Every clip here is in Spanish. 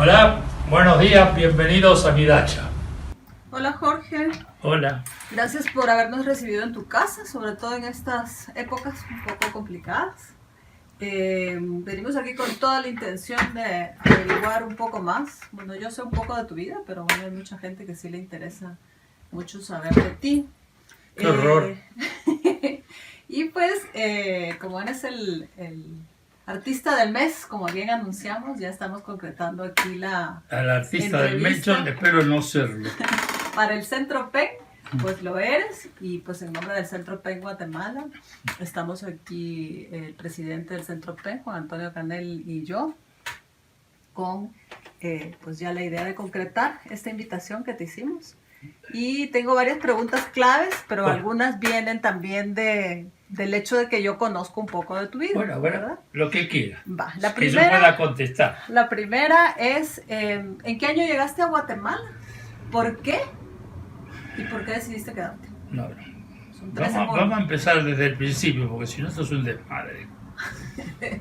Hola, buenos días, bienvenidos a mi dacha. Hola Jorge, Hola. gracias por habernos recibido en tu casa, sobre todo en estas épocas un poco complicadas. Venimos aquí con toda la intención de averiguar un poco más. Bueno, yo sé un poco de tu vida, pero bueno, hay mucha gente que sí le interesa mucho saber de ti. Qué horror. Y pues, como eres el artista del mes, como bien anunciamos, ya estamos concretando aquí la Al artista del entrevista. Menchon espero no serlo. Para el Centro PEN, pues lo eres, y pues en nombre del Centro PEN Guatemala, estamos aquí el presidente del Centro PEN, Juan Antonio Canel, y yo, con pues ya la idea de concretar esta invitación que te hicimos. Y tengo varias preguntas claves, pero Bueno. algunas vienen también del hecho de que yo conozco un poco de tu vida. Bueno, ¿verdad? lo que quiera. Va, la Que yo primera, pueda contestar. la primera es, ¿en qué año llegaste a Guatemala? ¿Por qué? ¿Y por qué decidiste quedarte? No, Son tres vamos a empezar desde el principio, porque si no esto es un desmadre.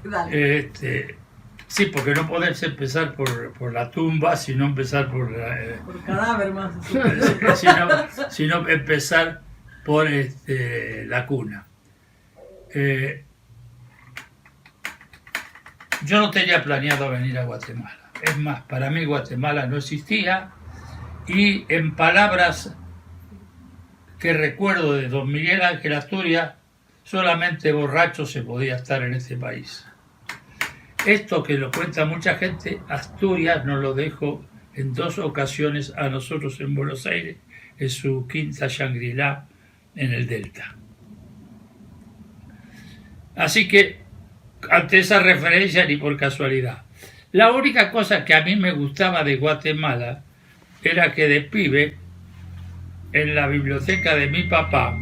Dale. Sí, porque no podés empezar por la tumba, sino empezar por Por cadáver más. sino empezar por la cuna. Yo no tenía planeado venir a Guatemala. Es más, para mí Guatemala no existía, y en palabras que recuerdo de don Miguel Ángel Asturias, solamente borracho se podía estar en este país. Esto que lo cuenta mucha gente, Asturias nos lo dejó en 2 ocasiones a nosotros en Buenos Aires, en su quinta Shangri-La en el Delta. Así que, ante esa referencia, ni por casualidad. La única cosa que a mí me gustaba de Guatemala era que de pibe, en la biblioteca de mi papá,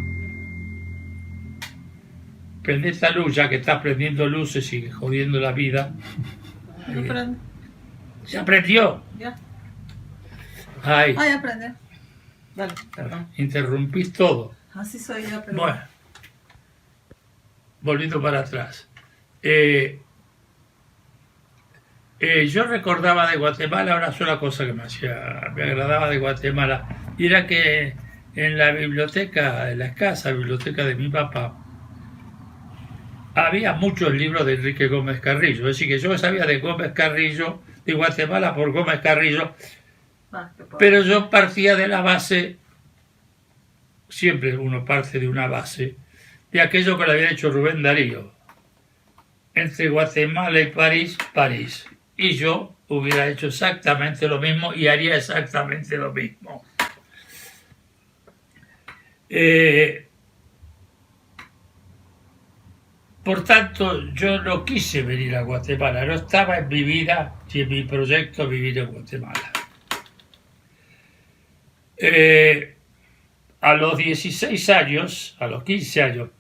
prende esta luz, ya que está prendiendo luces y jodiendo la vida. ¿Se aprendió? Ya. Ay, Ah, ya aprendí. Dale, perdón. interrumpís todo. Así soy yo, pero... Bueno, volviendo para atrás. Yo recordaba de Guatemala una sola cosa que me agradaba de Guatemala, y era que en la biblioteca, en la escasa biblioteca de mi papá, había muchos libros de Enrique Gómez Carrillo. Es decir, que yo sabía de Gómez Carrillo, de Guatemala por Gómez Carrillo, pero yo partía de la base, siempre uno parte de una base, de aquello que le había hecho Rubén Darío. Entre Guatemala y París, París. Y yo hubiera hecho exactamente lo mismo y haría exactamente lo mismo. Por tanto, yo no quise venir a Guatemala, no estaba en mi vida y en mi proyecto vivir en Guatemala. A los 16 años, a los 15 años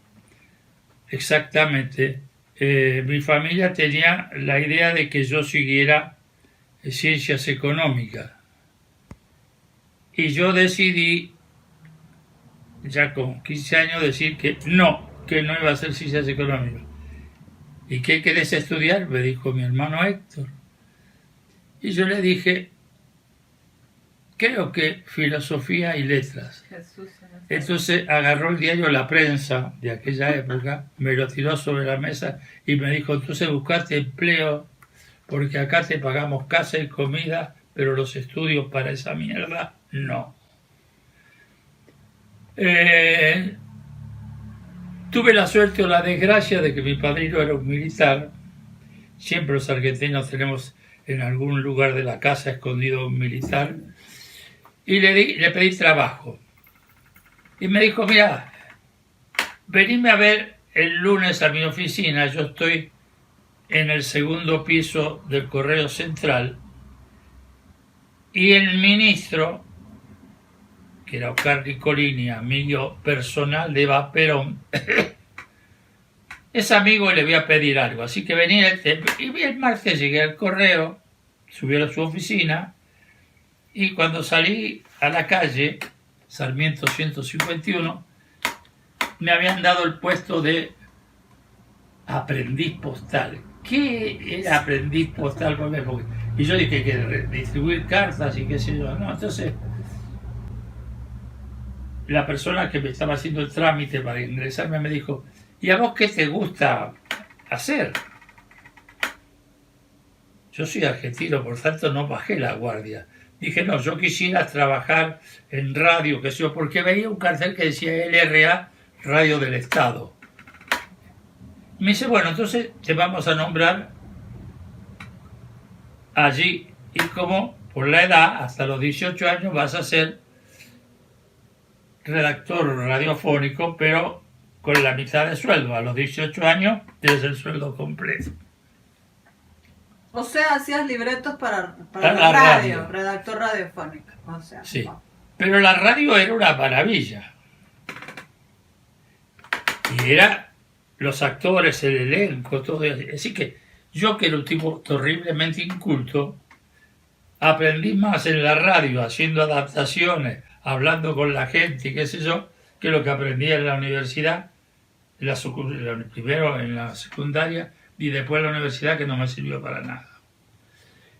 exactamente, mi familia tenía la idea de que yo siguiera ciencias económicas. Y yo decidí, ya con 15 años, decir que no iba a hacer ciencias económicas. ¿Y qué querés estudiar?, me dijo mi hermano Héctor. Y yo le dije, creo que filosofía y letras. Entonces agarró el diario La Prensa de aquella época, me lo tiró sobre la mesa y me dijo, entonces buscate empleo, porque acá te pagamos casa y comida, pero los estudios para esa mierda, no. Tuve la suerte o la desgracia de que mi padrino era un militar. Siempre los argentinos tenemos en algún lugar de la casa escondido un militar. Y le pedí trabajo. Y me dijo, mira, venime a ver el lunes a mi oficina. Yo estoy en el 2º piso del Correo Central. Y el ministro, que era Oscar Nicolini, amigo personal de Eva Perón, es amigo y le voy a pedir algo. Así que vení y el martes llegué al correo, subí a su oficina, y cuando salí a la calle, Sarmiento 151, me habían dado el puesto de aprendiz postal. ¿Qué era aprendiz postal? Porque Y yo dije que distribuir cartas y qué sé yo. No, entonces la persona que me estaba haciendo el trámite para ingresarme me dijo, ¿y a vos qué te gusta hacer? Yo soy argentino, por tanto no bajé la guardia. Dije, no, yo quisiera trabajar en radio, qué sé yo, porque veía un cartel que decía LRA, Radio del Estado. Me dice, bueno, entonces te vamos a nombrar allí, y como por la edad, hasta los 18 años vas a ser redactor radiofónico, pero con la mitad de sueldo. A los 18 años tienes el sueldo completo. O sea, hacías libretos para Para la la radio, radio. redactor radiofónico. O sea, Sí. wow. Pero la radio era una maravilla. Y era los actores, el elenco, todo. Así que yo, que era un tipo terriblemente inculto, aprendí más en la radio haciendo adaptaciones, hablando con la gente y qué sé yo, que lo que aprendí en la universidad, primero en la secundaria y después en la universidad, que no me sirvió para nada.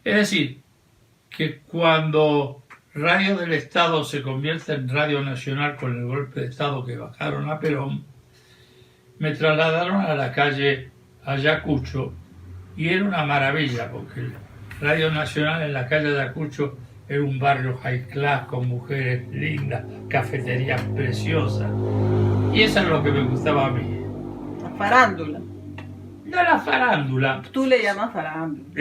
Es decir, que cuando Radio del Estado se convierte en Radio Nacional con el golpe de Estado que bajaron a Perón, me trasladaron a la calle Ayacucho y era una maravilla porque Radio Nacional en la calle Ayacucho era un barrio high class con mujeres lindas, cafeterías preciosas, y eso es lo que me gustaba a mí. La farándula. No la farándula, Tú le llamas farándula.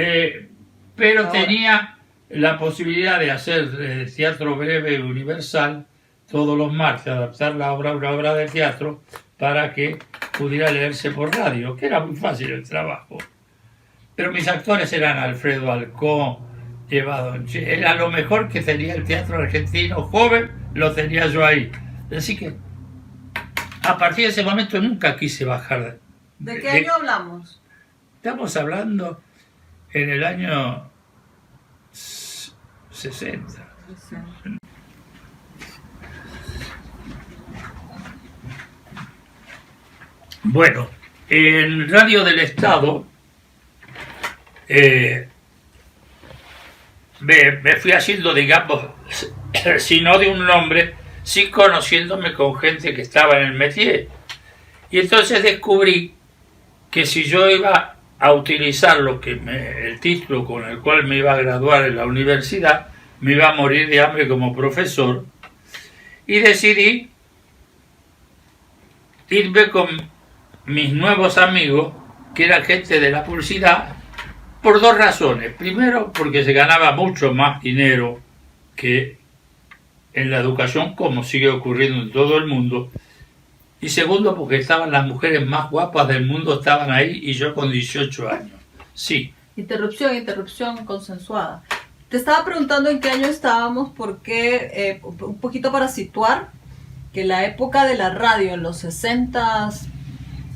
pero Ahora. tenía la posibilidad de hacer teatro breve universal todos los martes, adaptar una obra de teatro para que pudiera leerse por radio, que era muy fácil el trabajo. Pero mis actores eran Alfredo Alcón, Eva Donche, era lo mejor que tenía el teatro argentino joven, lo tenía yo ahí. Así que a partir de ese momento nunca quise bajar. ¿De qué año hablamos? Estamos hablando en el año 60. Sí. Bueno, en Radio del Estado me fui haciendo, digamos, si no de un nombre, sí conociéndome con gente que estaba en el métier. Y entonces descubrí que si yo iba a utilizar el título con el cual me iba a graduar en la universidad, me iba a morir de hambre como profesor. Y decidí irme con mis nuevos amigos, que era gente de la publicidad, por dos razones. Primero, porque se ganaba mucho más dinero que en la educación, como sigue ocurriendo en todo el mundo. Y segundo, porque estaban las mujeres más guapas del mundo, estaban ahí, y yo con 18 años. Sí. Interrupción consensuada. Te estaba preguntando en qué año estábamos, porque un poquito para situar que la época de la radio en los 60s,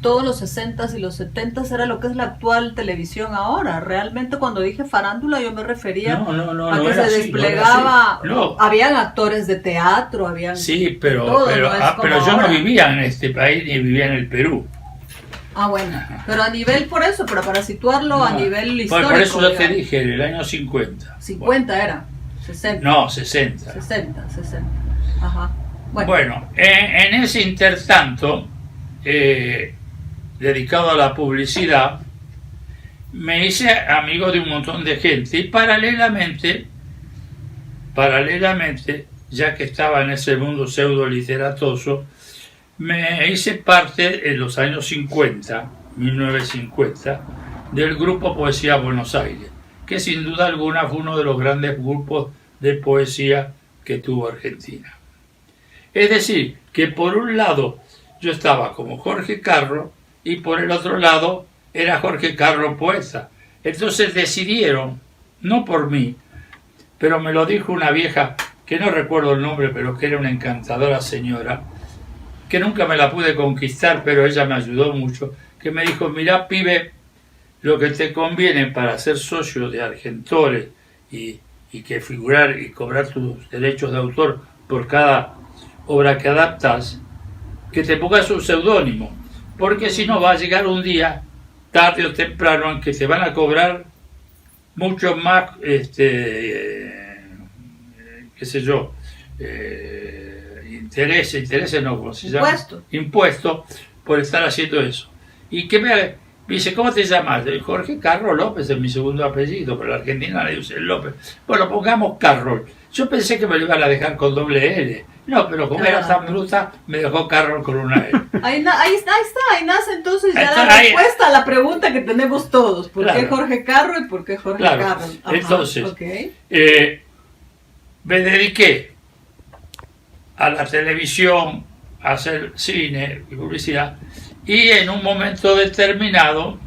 todos los 60s y los 70s era lo que es la actual televisión ahora. Realmente cuando dije farándula yo me refería a que era se así, desplegaba, no era así. No. habían actores de teatro, habían... Sí, pero todo, no es como pero yo ahora. no vivía en este país ni vivía en el Perú. Ah, bueno, pero a nivel, por eso, pero para situarlo a nivel histórico. Por eso yo te digamos. dije, en el año 50. 50 era, 60. No, 60. 60. Ajá. Bueno, en ese intertanto, dedicado a la publicidad, me hice amigo de un montón de gente y paralelamente, ya que estaba en ese mundo pseudo literatoso, me hice parte en los años 50, 1950, del grupo Poesía Buenos Aires, que sin duda alguna fue uno de los grandes grupos de poesía que tuvo Argentina. Es decir, que por un lado yo estaba como Jorge Carro y por el otro lado era Jorge Carro poeta. Entonces decidieron, no por mí, pero me lo dijo una vieja, que no recuerdo el nombre, pero que era una encantadora señora, que nunca me la pude conquistar, pero ella me ayudó mucho, que me dijo, mirá, pibe, lo que te conviene para ser socio de Argentores y que figurar y cobrar tus derechos de autor por cada obra que adaptas, que te pongas un seudónimo, porque si no va a llegar un día, tarde o temprano, en que te van a cobrar mucho más, qué sé yo, intereses no, ¿cómo se llama? Impuestos por estar haciendo eso. Y que me dice, ¿cómo te llamas? Jorge Carro López es mi segundo apellido, pero la Argentina le dice López. Bueno, pongamos Carroll. Yo pensé que me lo iban a dejar con doble L. No, pero como era tan bruta, me dejó Carroll con una L. Ahí nace entonces ya la respuesta a la pregunta que tenemos todos. ¿Por qué Jorge Carro y por qué Jorge Carroll? Ajá, entonces, okay. Me dediqué a la televisión, a hacer cine y publicidad, y en un momento determinado,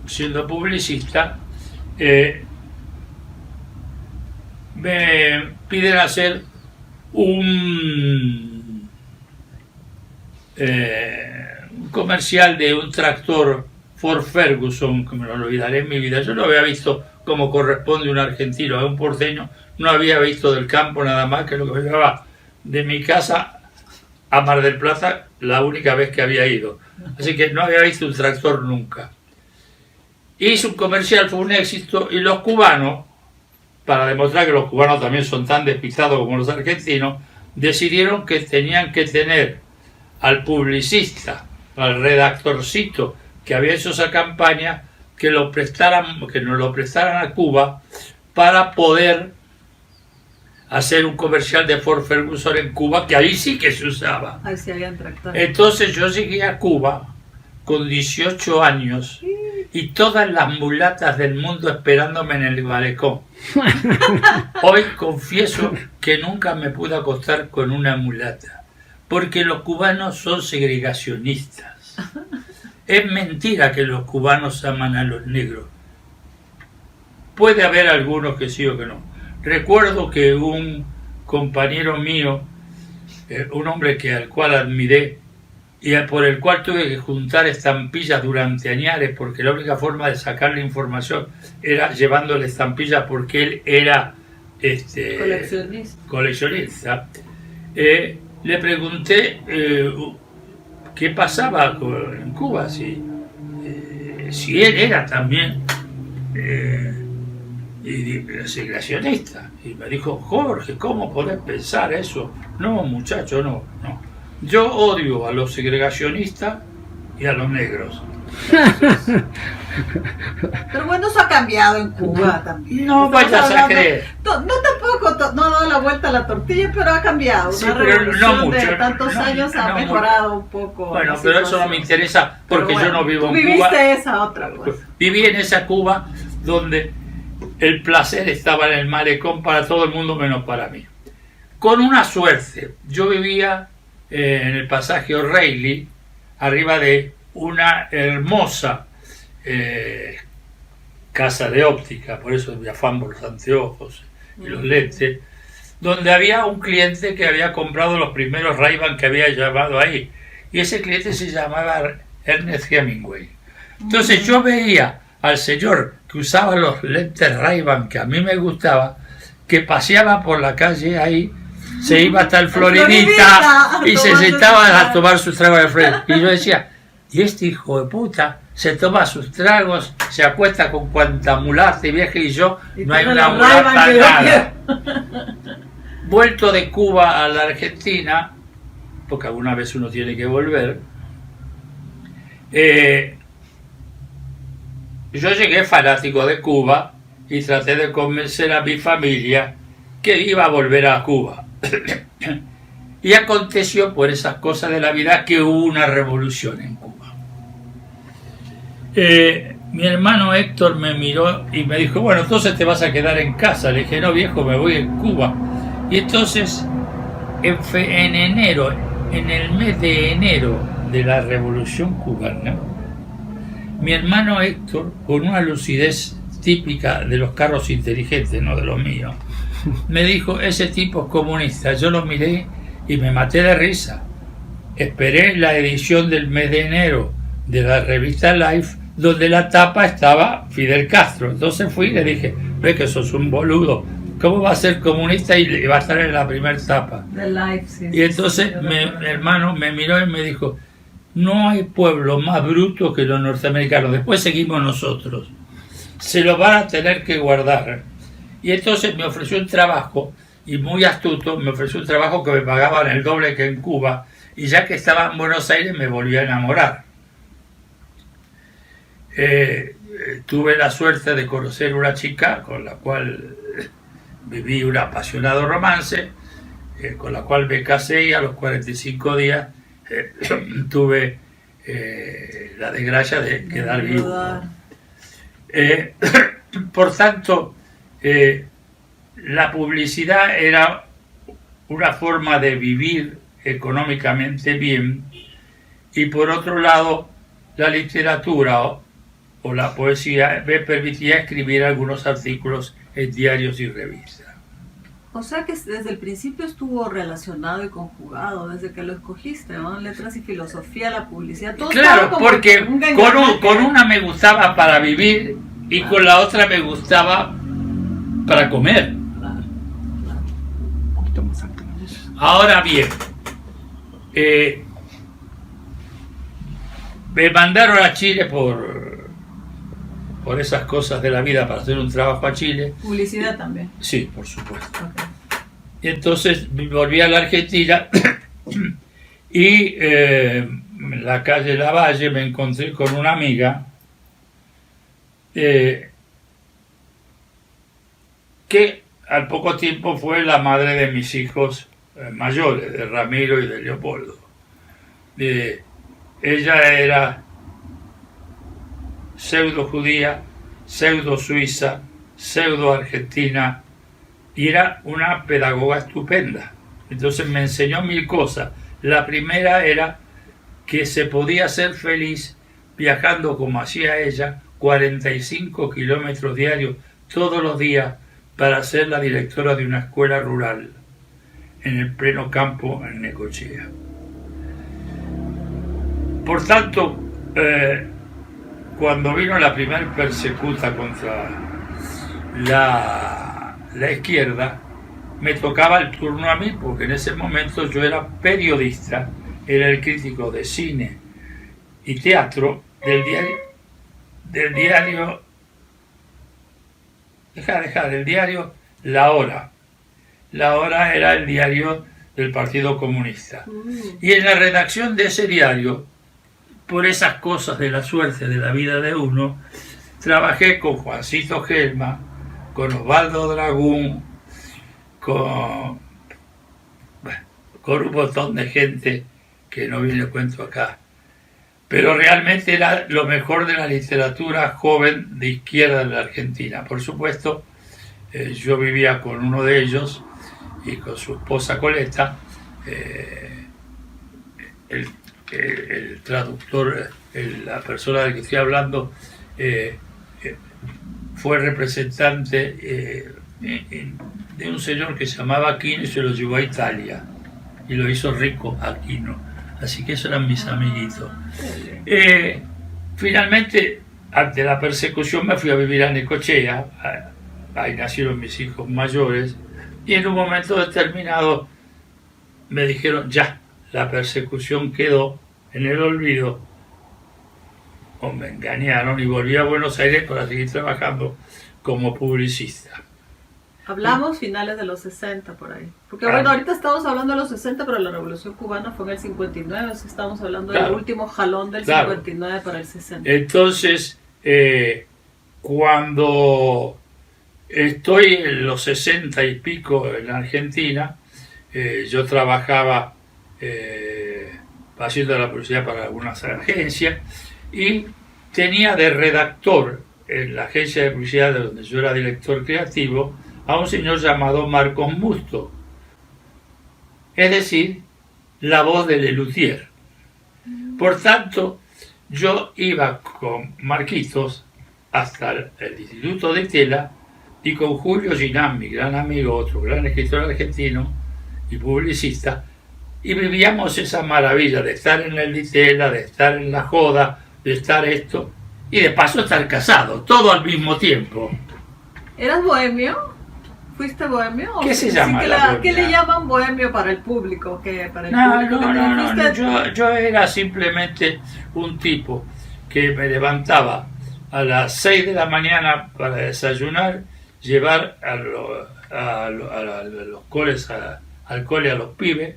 siendo publicista, me piden hacer un comercial de un tractor Ford Ferguson, que me lo olvidaré en mi vida. Yo lo había visto como corresponde un argentino, a un porteño, no había visto del campo nada más que lo que me llevaba de mi casa a Mar del Plata la única vez que había ido. Así que no había visto un tractor nunca. Hice un comercial, fue un éxito, y los cubanos, para demostrar que los cubanos también son tan despistados como los argentinos, decidieron que tenían que tener al publicista, al redactorcito que había hecho esa campaña, que nos lo prestaran a Cuba para poder hacer un comercial de Ford Ferguson en Cuba, que ahí sí que se usaba. Ahí sí habían tractores. Entonces yo llegué a Cuba con 18 años y todas las mulatas del mundo esperándome en el malecón. Hoy confieso que nunca me pude acostar con una mulata, porque los cubanos son segregacionistas. Es mentira que los cubanos aman a los negros. Puede haber algunos que sí o que no. Recuerdo que un compañero mío, un hombre al cual admiré y por el cual tuve que juntar estampillas durante años, porque la única forma de sacarle información era llevándole estampillas, porque él era coleccionista. Le pregunté qué pasaba en Cuba, si él era también segregacionista. Y me dijo, Jorge, ¿cómo podés pensar eso? No, muchacho, no. Yo odio a los segregacionistas y a los negros. Pero bueno, eso ha cambiado en Cuba también. No vayas a creer. No tampoco, no ha dado la vuelta a la tortilla, pero ha cambiado. Sí, una pero revolución no mucho, de tantos años ha mejorado un poco. Bueno, pero eso no me interesa, porque bueno, yo no vivo en Cuba. Viviste esa otra cosa. Viví en esa Cuba donde el placer estaba en el malecón para todo el mundo menos para mí. Con una suerte, yo vivía en el pasaje O'Reilly, arriba de una hermosa casa de óptica, por eso me afán por los anteojos y los lentes, donde había un cliente que había comprado los primeros Ray-Ban que había llevado ahí, y ese cliente se llamaba Ernest Hemingway. Entonces yo veía al señor que usaba los lentes Ray-Ban que a mí me gustaba, que paseaba por la calle ahí, se iba hasta el Floridita y se sentaba a tomar sus tragos de frente. Y yo decía, y este hijo de puta se toma sus tragos, se acuesta con cuanta mulata y viaje, y yo no hay una mulata nada. Vuelto de Cuba a la Argentina, porque alguna vez uno tiene que volver, yo llegué fanático de Cuba y traté de convencer a mi familia que iba a volver a Cuba. Y aconteció por esas cosas de la vida que hubo una revolución en Cuba. Mi hermano Héctor me miró y me dijo, bueno, entonces te vas a quedar en casa. Le dije, no viejo, me voy en Cuba. Y entonces, en enero, en el mes de enero de la revolución cubana, mi hermano Héctor, con una lucidez típica de los carros inteligentes, no de los míos, me dijo, ese tipo es comunista. Yo lo miré y me maté de risa. Esperé la edición del mes de enero de la revista Life, donde la tapa estaba Fidel Castro. Entonces fui y le dije, ve que sos un boludo, ¿cómo va a ser comunista y va a estar en la primera tapa? De Life, sí, y entonces mi hermano me miró y me dijo, no hay pueblo más bruto que los norteamericanos, después seguimos nosotros. se lo van a tener que guardar. Y entonces me ofreció un trabajo, y muy astuto, me ofreció un trabajo que me pagaban el doble que en Cuba, y ya que estaba en Buenos Aires me volví a enamorar. Tuve la suerte de conocer una chica con la cual viví un apasionado romance, con la cual me casé, y a los 45 días tuve la desgracia de quedar viudo. Por tanto, la publicidad era una forma de vivir económicamente bien, y por otro lado la literatura o la poesía me permitía escribir algunos artículos en diarios y revistas. O sea que desde el principio estuvo relacionado y conjugado, desde que lo escogiste, ¿no? Letras y filosofía, la publicidad, todo. Claro, porque con una me gustaba para vivir y con la otra me gustaba para comer. Ahora bien, me mandaron a Chile por esas cosas de la vida para hacer un trabajo a Chile. ¿Publicidad también? Sí, por supuesto. Okay. Y entonces volví a la Argentina y en la calle Lavalle me encontré con una amiga que al poco tiempo fue la madre de mis hijos mayores, de Ramiro y de Leopoldo. Ella era pseudo judía, pseudo suiza, pseudo argentina, y era una pedagoga estupenda. Entonces me enseñó 1000 cosas. La primera era que se podía ser feliz viajando como hacía ella, 45 kilómetros diarios todos los días, para ser la directora de una escuela rural en el pleno campo en Necochea. Por tanto, cuando vino la primera persecuta contra la izquierda, me tocaba el turno a mí, porque en ese momento yo era periodista, era el crítico de cine y teatro del diario La Hora. La Hora era el diario del Partido Comunista. Y en la redacción de ese diario, por esas cosas de la suerte de la vida de uno, trabajé con Juancito Gelma, con Osvaldo Dragún, con un montón de gente que no viene cuento acá. Pero realmente era lo mejor de la literatura joven de izquierda de la Argentina. Por supuesto, yo vivía con uno de ellos y con su esposa Coleta, el traductor, la persona de la que estoy hablando, fue representante de un señor que se llamaba Aquino y se lo llevó a Italia y lo hizo rico Aquino. Así que esos eran mis amiguitos. Finalmente, ante la persecución, me fui a vivir a Necochea. Ahí nacieron mis hijos mayores y en un momento determinado me dijeron: ya, la persecución quedó en el olvido, o me engañaron, y volví a Buenos Aires para seguir trabajando como publicista. Hablamos finales de los 60 por ahí. Porque bueno, ahorita estamos hablando de los 60, pero la Revolución Cubana fue en el 59, así estamos hablando del último jalón del 59 para el 60. Entonces, cuando estoy en los 60 y pico en la Argentina, yo trabajaba haciendo la publicidad para algunas agencias y tenía de redactor en la agencia de publicidad de donde yo era director creativo a un señor llamado Marcos Musto, es decir, la voz de Lelutier. Por tanto, yo iba con Marquitos hasta el Instituto de Tela y con Julio Ginán, mi gran amigo, otro gran escritor argentino y publicista, y vivíamos esa maravilla de estar en el Ditela, de estar en la joda, de estar esto, y de paso estar casado, todo al mismo tiempo. ¿Eras bohemio? ¿Fuiste bohemio? ¿Qué se llama ¿Qué le llaman bohemio para el público? Yo era simplemente un tipo que me levantaba a las 6 de la mañana para desayunar, llevar los coles al cole a los pibes.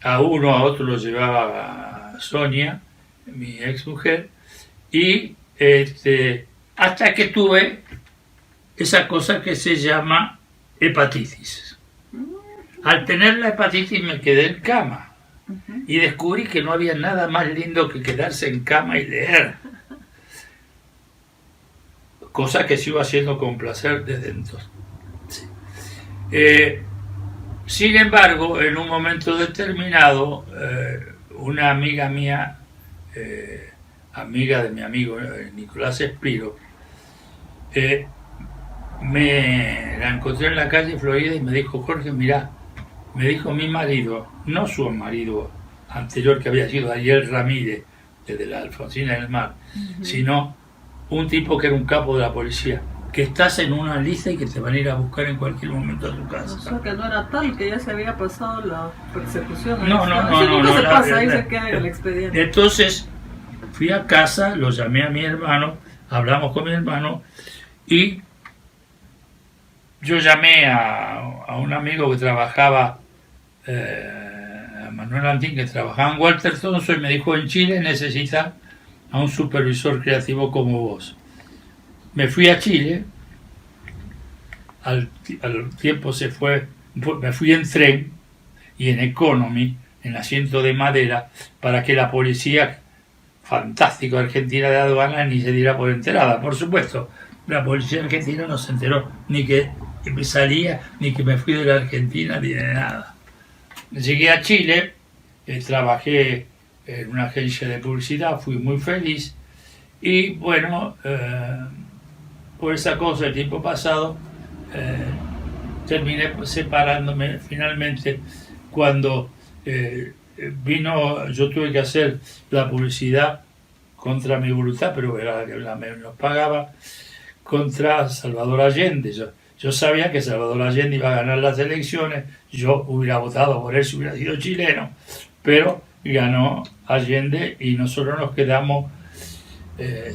A uno, a otro lo llevaba Sonia, mi ex mujer, y hasta que tuve esa cosa que se llama hepatitis. Al tener la hepatitis me quedé en cama y descubrí que no había nada más lindo que quedarse en cama y leer. Cosa que sigo haciendo con placer desde entonces. Sí. Sin embargo, en un momento determinado, una amiga mía, amiga de mi amigo Nicolás Espiro, me la encontré en la calle Florida y me dijo: Jorge, mirá, me dijo mi marido, no su marido anterior que había sido Ariel Ramírez, desde la Alfonsina del Mar, sino un tipo que era un capo de la policía, que estás en una lista y que te van a ir a buscar en cualquier momento a tu casa. O sea, que no era tal, que ya se había pasado la persecución. No, nunca se pasa, ahí se queda el expediente. Entonces fui a casa, lo llamé a mi hermano, hablamos con mi hermano y yo llamé a un amigo que trabajaba, a Manuel Antín, que trabajaba en Walter Thompson, y me dijo: en Chile necesita a un supervisor creativo como vos. Me fui a Chile, al tiempo me fui en tren y en economy, en asiento de madera, para que la policía fantástica argentina de aduana ni se diera por enterada. Por supuesto, la policía argentina no se enteró ni que me salía, ni que me fui de la Argentina, ni de nada. Llegué a Chile, trabajé en una agencia de publicidad, fui muy feliz y bueno, por esa cosa el tiempo pasado terminé separándome finalmente cuando yo tuve que hacer la publicidad contra mi voluntad, pero era la que nos pagaba, contra Salvador Allende. Yo sabía que Salvador Allende iba a ganar las elecciones, yo hubiera votado por él si hubiera sido chileno, pero ganó Allende y nosotros nos quedamos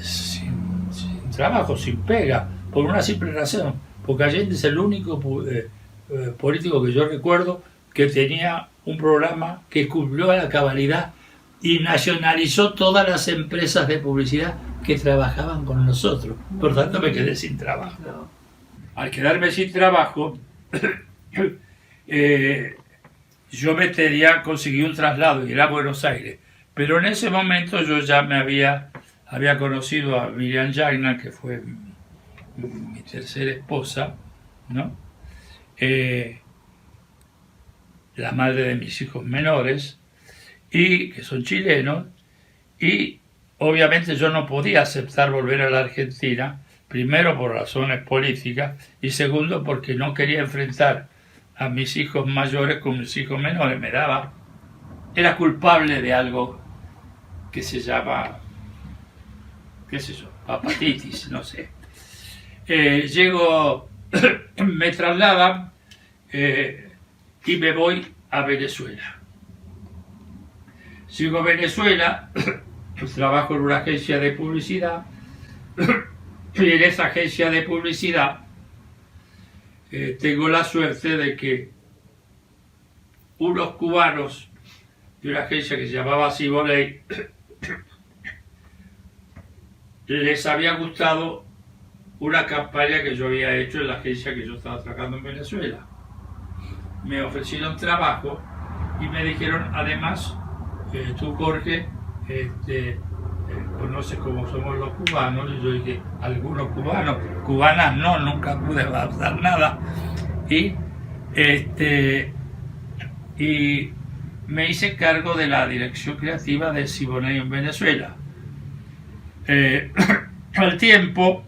sin trabajo, sin pega, por una simple razón, porque Allende es el único político que yo recuerdo que tenía un programa que cumplió a la cabalidad y nacionalizó todas las empresas de publicidad que trabajaban con nosotros. Por tanto, me quedé sin trabajo. Al quedarme sin trabajo, yo conseguí un traslado y ir a Buenos Aires. Pero en ese momento yo ya había conocido a Miriam Jagna, que fue mi tercera esposa, ¿no? La madre de mis hijos menores, y que son chilenos, y obviamente yo no podía aceptar volver a la Argentina, primero por razones políticas, y segundo porque no quería enfrentar a mis hijos mayores con mis hijos menores. Era culpable de algo que se llama, qué sé yo, hepatitis, no sé. Me trasladan y me voy a Venezuela. Llego a Venezuela, trabajo en una agencia de publicidad, y en esa agencia de publicidad tengo la suerte de que unos cubanos de una agencia que se llamaba Ciboley les había gustado una campaña que yo había hecho en la agencia que yo estaba trabajando en Venezuela. Me ofrecieron trabajo y me dijeron: además, tú, Jorge, conoces cómo somos los cubanos. Y yo dije: algunos cubanos, cubanas no, nunca pude avanzar nada. Y me hice cargo de la dirección creativa de Siboney en Venezuela. Al tiempo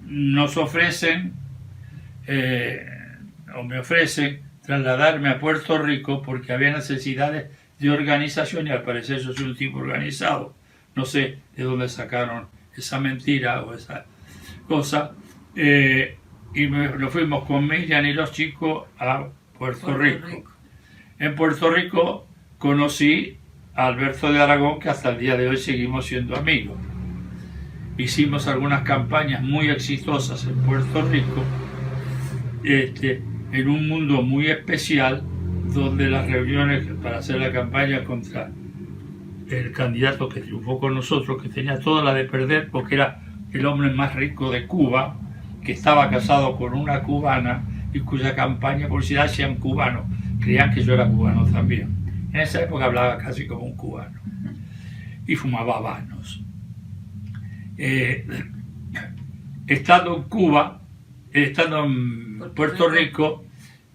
nos ofrecen, o me ofrecen, trasladarme a Puerto Rico porque había necesidades de organización y al parecer yo soy un tipo organizado. No sé de dónde sacaron esa mentira o esa cosa. Y nos fuimos con Miriam y los chicos a Puerto Rico. En Puerto Rico conocí a Alberto de Aragón, que hasta el día de hoy seguimos siendo amigos. hicimos algunas campañas muy exitosas en Puerto Rico, en un mundo muy especial, donde las reuniones para hacer la campaña contra el candidato que triunfó con nosotros, que tenía toda la de perder porque era el hombre más rico de Cuba, que estaba casado con una cubana y cuya campaña publicidad hacían cubanos, creían que yo era cubano también. En esa época hablaba casi como un cubano y fumaba habanos. Estando en Cuba, estando en Puerto Rico,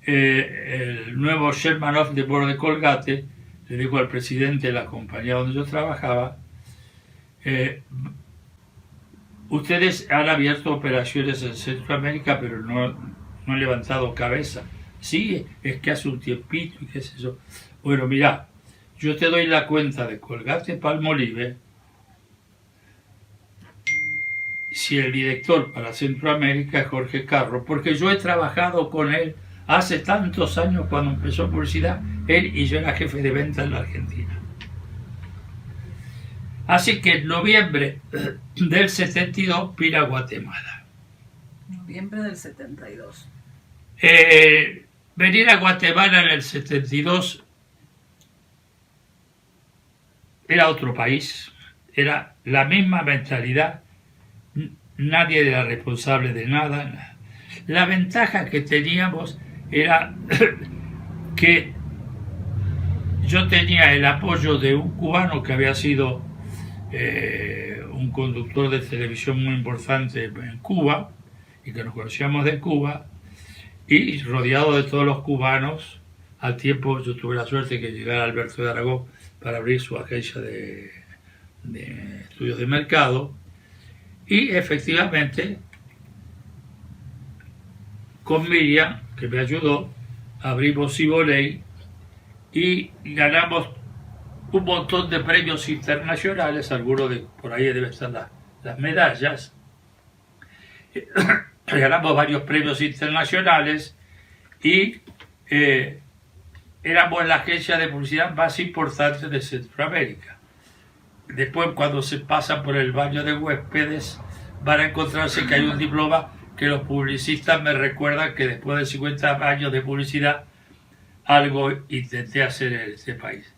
el nuevo Chairman of the Board de Colgate le dijo al presidente de la compañía donde yo trabajaba, ustedes han abierto operaciones en Centroamérica, pero no han levantado cabeza. Sí, es que hace un tiempito y qué sé yo. Bueno, mira, yo te doy la cuenta de Colgate Palmolive. Si el director para Centroamérica es Jorge Carro, porque yo he trabajado con él hace tantos años cuando empezó publicidad, él y yo era jefe de venta en la Argentina. Así que en noviembre del 72 vine a Guatemala. Noviembre del 72. Venir a Guatemala en el 72 era otro país, era la misma mentalidad, nadie era responsable de nada. La ventaja que teníamos era que yo tenía el apoyo de un cubano que había sido un conductor de televisión muy importante en Cuba y que nos conocíamos de Cuba, y rodeado de todos los cubanos. Al tiempo yo tuve la suerte que llegara Alberto de Aragón para abrir su agencia de estudios de mercado, y efectivamente con Miriam, que me ayudó, abrimos Ciboley y ganamos un montón de premios internacionales, algunos de por ahí deben estar las medallas. Ganamos varios premios internacionales y éramos la agencia de publicidad más importante de Centroamérica. Después, cuando se pasa por el baño de huéspedes, van a encontrarse que hay un diploma que los publicistas me recuerdan que después de 50 años de publicidad, algo intenté hacer en este país.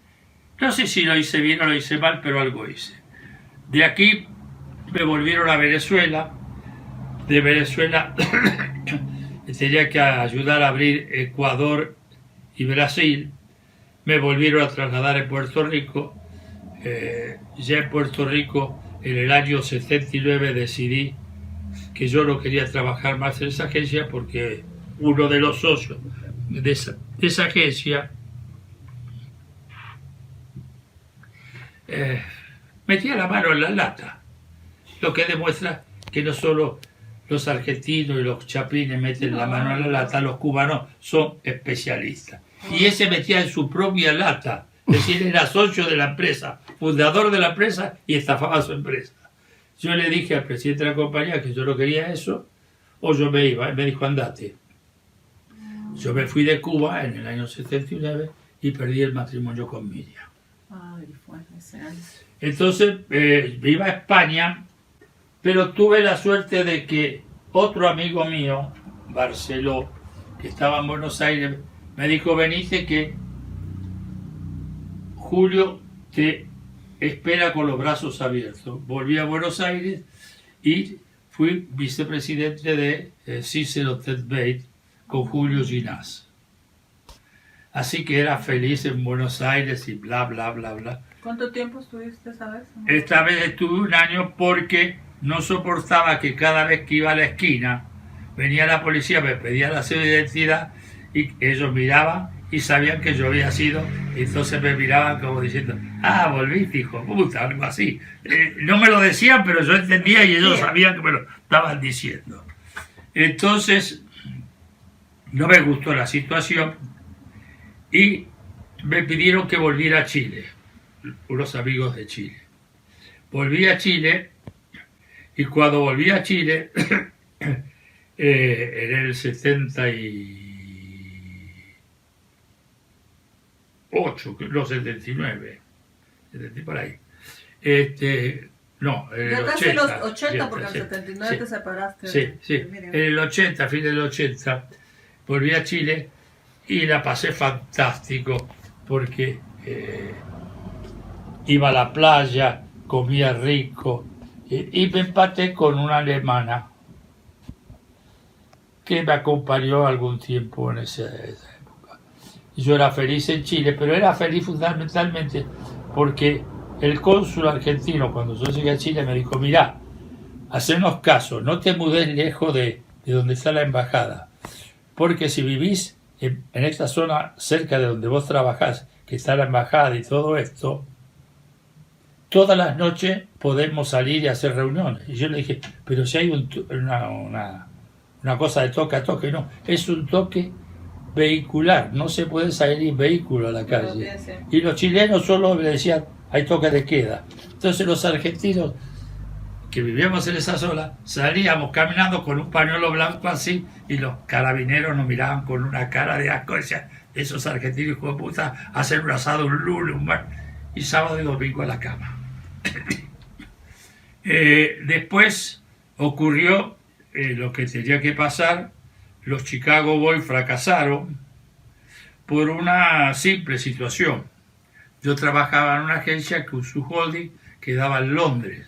No sé si lo hice bien o lo hice mal, pero algo hice. De aquí me volvieron a Venezuela. De Venezuela tenía que ayudar a abrir Ecuador y Brasil. Me volvieron a trasladar en Puerto Rico. Ya en Puerto Rico, en el año 79, decidí que yo no quería trabajar más en esa agencia porque uno de los socios de esa agencia metía la mano en la lata, lo que demuestra que no solo los argentinos y los chapines meten la mano en la lata, los cubanos son especialistas. Y ese metía en su propia lata, es decir, era socio de la empresa, fundador de la empresa y estafaba a su empresa. Yo le dije al presidente de la compañía que yo no quería eso, o yo me iba, y me dijo andate. Yo me fui de Cuba en el año 79 y perdí el matrimonio con Miriam. Ay, fue ese año. Entonces me iba a España, pero tuve la suerte de que otro amigo mío, Barceló, que estaba en Buenos Aires, me dijo, venite que Julio te espera con los brazos abiertos. Volví a Buenos Aires y fui vicepresidente de Cicero Tedbait con Julio Ginás. Así que era feliz en Buenos Aires y bla, bla, bla, bla. ¿Cuánto tiempo estuviste esa vez? Esta vez estuve un año porque no soportaba que cada vez que iba a la esquina venía la policía, me pedía la cédula de identidad y ellos miraban y sabían que yo había sido, y entonces me miraban como diciendo, ah, volviste, hijo de puta, algo así. No me lo decían, pero yo entendía y ellos sabían que me lo estaban diciendo. Entonces, no me gustó la situación y me pidieron que volviera a Chile, unos amigos de Chile. Volví a Chile y cuando volví a Chile, en el 78, no, 79, por ahí, No, en el Ya 80. casi los 80, porque en sí, el 79 sí, te separaste. sí, sí. Miriam. En el 80, fin del 80, volví a Chile y la pasé fantástico porque iba a la playa, comía rico y me empaté con una alemana que me acompañó algún tiempo en esa época. Y yo era feliz en Chile, pero era feliz fundamentalmente porque el cónsul argentino, cuando yo llegué a Chile, me dijo: mirá, hacernos caso, no te mudes lejos de donde está la embajada, porque si vivís en esta zona cerca de donde vos trabajás, que está la embajada y todo esto, todas las noches podemos salir y hacer reuniones. Y yo le dije: pero si hay una cosa de toque a toque, no, es un toque vehicular, no se puede salir en vehículo a la calle. Y los chilenos solo le decían: hay toque de queda. Entonces los argentinos que vivíamos en esa zona salíamos caminando con un pañuelo blanco así y los carabineros nos miraban con una cara de asco. Decían: esos argentinos, hijo de puta, hacen un asado un lunes, un martes, y sábado y domingo a la cama. Después ocurrió lo que tenía que pasar. Los Chicago Boys fracasaron por una simple situación. Yo trabajaba en una agencia que su holding quedaba en Londres.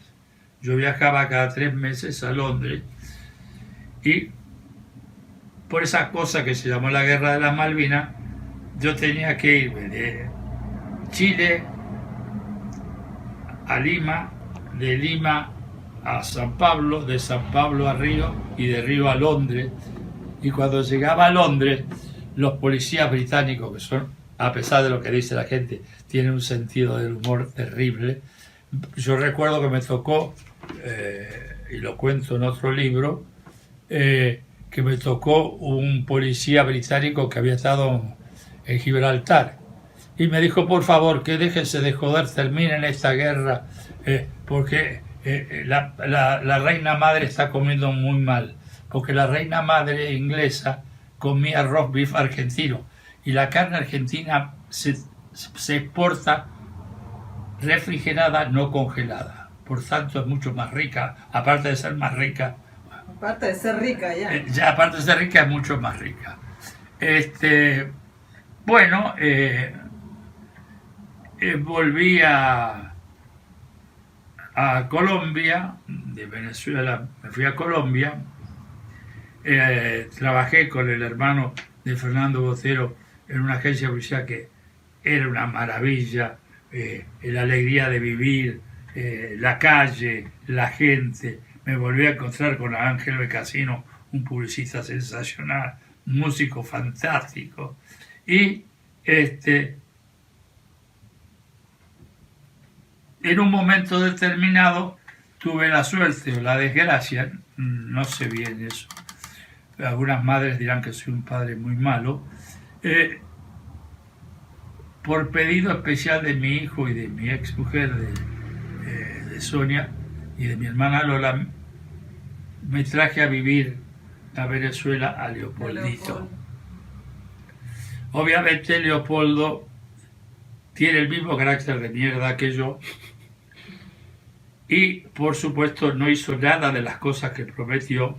Yo viajaba cada 3 meses a Londres y por esa cosa que se llamó la Guerra de las Malvinas, yo tenía que irme de Chile a Lima, de Lima a San Pablo, de San Pablo a Río y de Río a Londres. Y cuando llegaba a Londres, los policías británicos, que son, a pesar de lo que dice la gente, tienen un sentido del humor terrible. Yo recuerdo que me tocó, y lo cuento en otro libro, que me tocó un policía británico que había estado en Gibraltar. Y me dijo: por favor, que déjense de joder, terminen esta guerra, porque la reina madre está comiendo muy mal. Porque la reina madre inglesa comía roast beef argentino y la carne argentina se exporta refrigerada, no congelada. Por tanto, es mucho más rica, aparte de ser más rica. Aparte de ser rica, ya. Ya aparte de ser rica, es mucho más rica. Bueno, volví a Colombia, de Venezuela me fui a Colombia. Trabajé con el hermano de Fernando Botero en una agencia policial que era una maravilla, la alegría de vivir, la calle, la gente. Me volví a encontrar con Ángel Becasino, un publicista sensacional, un músico fantástico. Y en un momento determinado tuve la suerte o la desgracia, no sé bien eso, algunas madres dirán que soy un padre muy malo, por pedido especial de mi hijo y de mi ex mujer, de Sonia, y de mi hermana Lola, me traje a vivir a Venezuela a Leopoldito. Obviamente Leopoldo tiene el mismo carácter de mierda que yo y por supuesto no hizo nada de las cosas que prometió.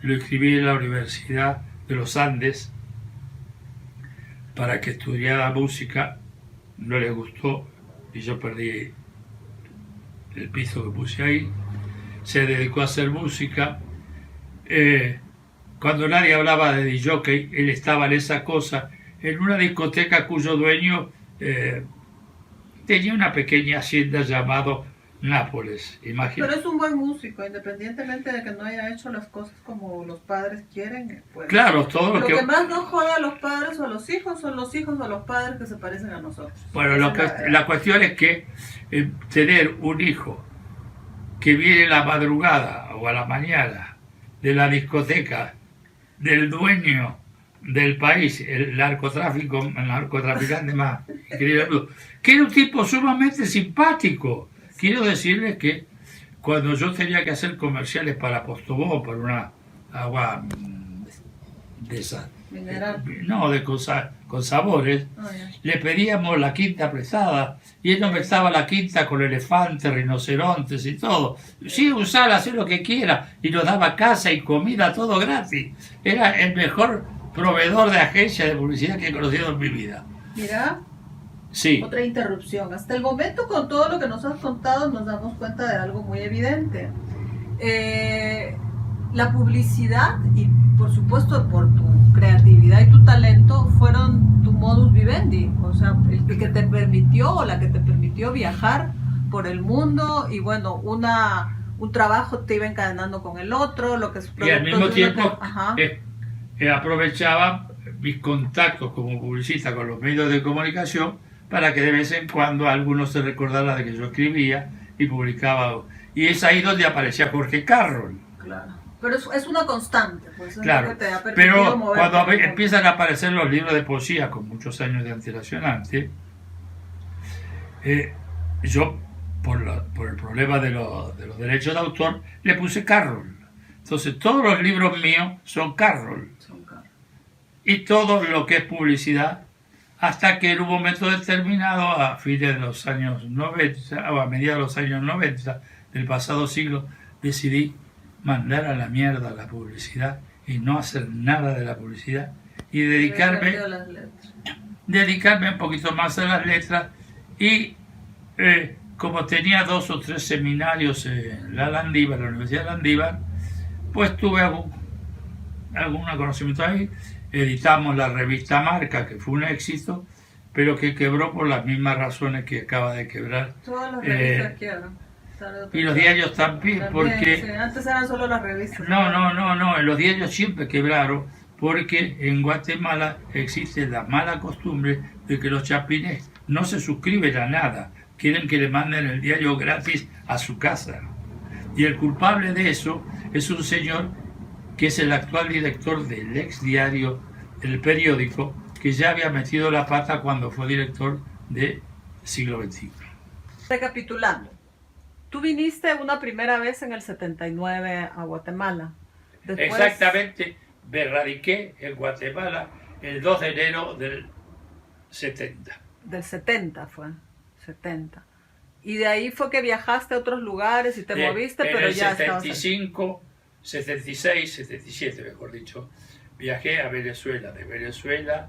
Lo inscribí en la Universidad de los Andes para que estudiara música, no le gustó y yo perdí el piso que puse ahí. Se dedicó a hacer música. Cuando nadie hablaba de DJ, él estaba en esa cosa, en una discoteca cuyo dueño tenía una pequeña hacienda llamado Nápoles. Imagínate. Pero es un buen músico, independientemente de que no haya hecho las cosas como los padres quieren. Pues, claro, todo lo que más nos jode a los padres o a los hijos son los hijos o los padres que se parecen a nosotros. Bueno, la cuestión es que tener un hijo que viene en la madrugada o a la mañana de la discoteca del dueño del país, el narcotraficante más increíble, que era un tipo sumamente simpático. Quiero decirles que cuando yo tenía que hacer comerciales para Postobón, para una agua de esa Mineral. no, con sabores, Ah, ya. le pedíamos la quinta prestada y él nos prestaba la quinta con elefantes, rinocerontes y todo. Sí, usala, haz lo que quiera y nos daba casa y comida, todo gratis. Era el mejor proveedor de agencia de publicidad que he conocido en mi vida. Mira, Sí, otra interrupción. Hasta el momento, con todo lo que nos has contado, nos damos cuenta de algo muy evidente. La publicidad y, por supuesto, por tu creatividad y tu talento, fueron tu modus vivendi. O sea, el que te permitió o la que te permitió viajar por el mundo y, bueno, un trabajo te iba encadenando con el otro, lo que es y al mismo tiempo Ajá. aprovechaba mis contactos como publicista con los medios de comunicación para que de vez en cuando alguno se recordara de que yo escribía y publicaba. Y es ahí donde aparecía Jorge Carroll. Claro. Pero es una constante, pues es lo Claro, que te ha permitido pero moverte. cuando empiezan a aparecer los libros de poesía con muchos años de antelación antes, yo, por el problema de los derechos de autor, le puse Carroll. Entonces, todos los libros míos son Carroll. Son caros. Y todo lo que es publicidad, hasta que en un momento determinado, a fines de los años 90, o a mediados de los años 90 del pasado siglo, decidí mandar a la mierda la publicidad y no hacer nada de la publicidad y dedicarme un poquito más a las letras y como tenía 2 o 3 seminarios en la Landívar, la Universidad de Landívar, pues tuve algún conocimiento ahí. Editamos la revista Marca, que fue un éxito, pero que quebró por las mismas razones que acaba de quebrar. Todas las revistas quiebran. Y los diarios también, porque... Sí, antes eran solo las revistas. No, los diarios siempre quebraron, porque en Guatemala existe la mala costumbre de que los chapines no se suscriben a nada, quieren que le manden el diario gratis a su casa. Y el culpable de eso es un señor que es el actual director del ex diario, el periódico, que ya había metido la pata cuando fue director de Siglo XXI. Recapitulando, tú viniste una primera vez en el 79 a Guatemala. Después, Exactamente, me radiqué en Guatemala el 2 de enero del 70. Del 70 fue, 70. Y de ahí fue que viajaste a otros lugares y te moviste, pero ya estabas... En el 75, 76, 77 mejor dicho, viajé a Venezuela, de Venezuela